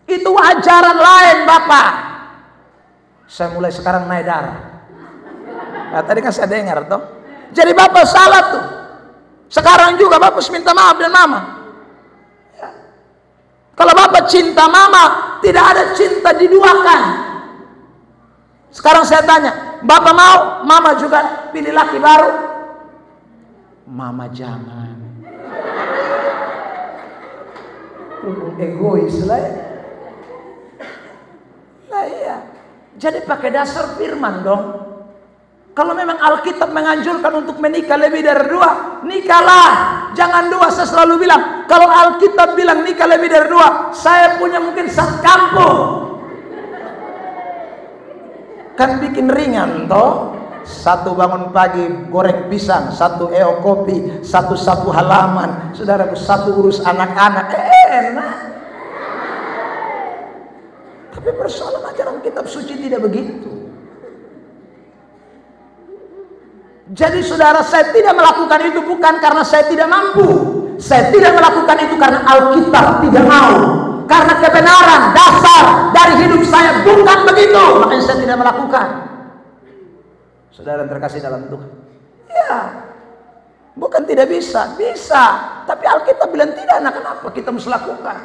Itu ajaran lain Bapak. Saya mulai sekarang naik darah. Nah, tadi kan saya dengar toh. Jadi Bapak salah tuh. Sekarang juga Bapak minta maaf dan Mama. Ya. Kalau Bapak cinta Mama, tidak ada cinta diduakan. Sekarang saya tanya, Bapak mau Mama juga pilih laki baru? Mama jangan. Egois lah ya. Nah iya. Jadi pakai dasar firman dong. Kalau memang Alkitab menganjurkan untuk menikah lebih dari 2, nikahlah. Jangan 2. Saya selalu bilang, kalau Alkitab bilang nikah lebih dari 2, saya punya mungkin 1 kampung. Kan bikin ringan toh. 1 bangun pagi goreng pisang, 1 eo kopi, 1 sapu halaman, saudaraku, 1 urus anak-anak, enak. Tapi persoalan ajaran kitab suci tidak begitu. Jadi saudara, saya tidak melakukan itu bukan karena saya tidak mampu. Saya tidak melakukan itu karena Alkitab tidak mau. Karena kebenaran dasar dari hidup saya bukan begitu, makanya saya tidak melakukan. Saudara terkasih dalam Tuhan, ya, bukan tidak bisa, bisa. Tapi Alkitab bilang tidak. Nah, kenapa kita mesti lakukan?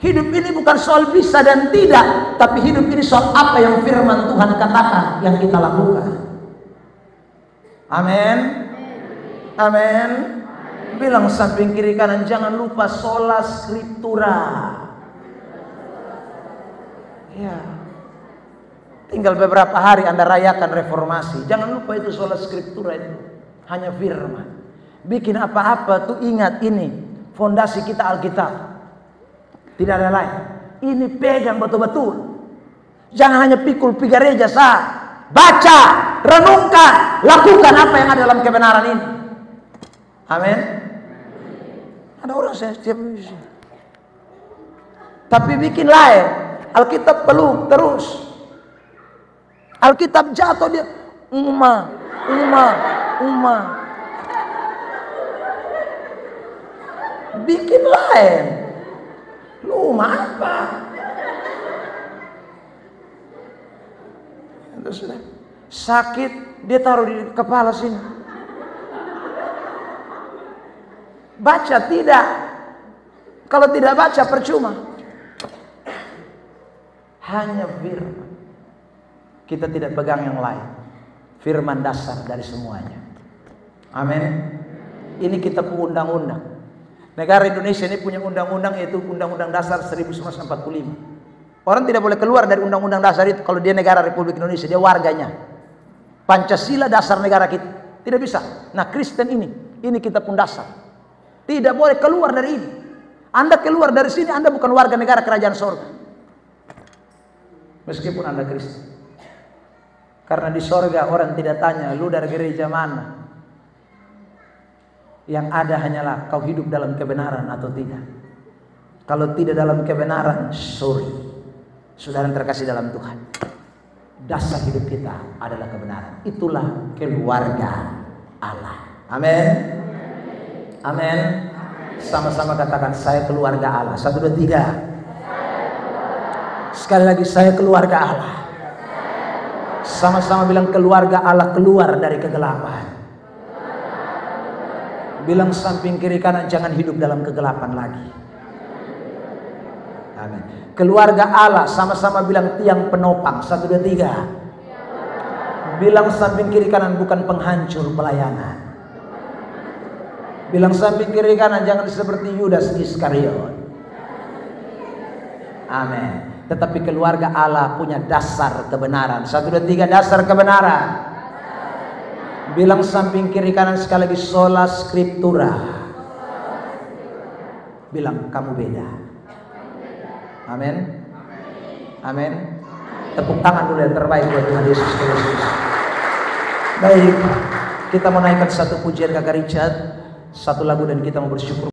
Hidup ini bukan soal bisa dan tidak, tapi hidup ini soal apa yang firman Tuhan katakan yang kita lakukan. Amin. Amin. Bilang samping kiri kanan, jangan lupa sola scriptura. Ya. Tinggal beberapa hari Anda rayakan reformasi. Jangan lupa itu sola scriptura itu. Hanya firman. Bikin apa-apa tuh ingat ini. Fondasi kita Alkitab. Tidak ada lain. Ini pegang betul-betul. Jangan hanya pikul pigareja sah. Baca, renungkan, lakukan apa yang ada dalam kebenaran ini. Amin. Ada orang saya setiap minggu, tapi bikin lain. Alkitab peluk terus. Alkitab jatuh dia umma. Bikin lain. Lu apa? Sudah sakit, dia taruh di kepala sini. Baca tidak. Kalau tidak baca percuma. Hanya firman. Kita tidak pegang yang lain. Firman dasar dari semuanya. Amin. Ini kita punya undang-undang. Negara Indonesia ini punya undang-undang, yaitu Undang-Undang Dasar 1945. Orang tidak boleh keluar dari undang-undang dasar itu kalau dia negara Republik Indonesia, dia warganya. Pancasila dasar negara kita. Tidak bisa. Nah, Kristen ini kita pun dasar. Tidak boleh keluar dari ini. Anda keluar dari sini, Anda bukan warga negara kerajaan sorga. Meskipun Anda Kristen. Karena di sorga orang tidak tanya, lu dari gereja mana? Yang ada hanyalah kau hidup dalam kebenaran atau tidak. Kalau tidak dalam kebenaran, sorry. Saudara yang terkasih dalam Tuhan, dasar hidup kita adalah kebenaran. Itulah keluarga Allah. Amin. Amin. Sama-sama katakan, saya keluarga Allah. 1, 2, 3. Sekali lagi, saya keluarga Allah. Sama-sama bilang, keluarga Allah keluar dari kegelapan. Bilang samping kiri kanan, jangan hidup dalam kegelapan lagi. Amin. Keluarga Allah, sama-sama bilang tiang penopang. 1, 2, 3. Bilang samping kiri kanan, bukan penghancur pelayanan. Bilang samping kiri kanan, jangan seperti Yudas Iskariot. Amin. Tetapi keluarga Allah punya dasar kebenaran. 1, 2, 3, dasar kebenaran. Bilang samping kiri kanan sekali lagi, sola scriptura. Bilang kamu beda. Amin. Amin. Tepuk tangan dulu yang terbaik buat Tuhan Yesus Kristus. Baik, kita menaikkan satu pujian Kakak Richard, satu lagu dan kita mau bersyukur.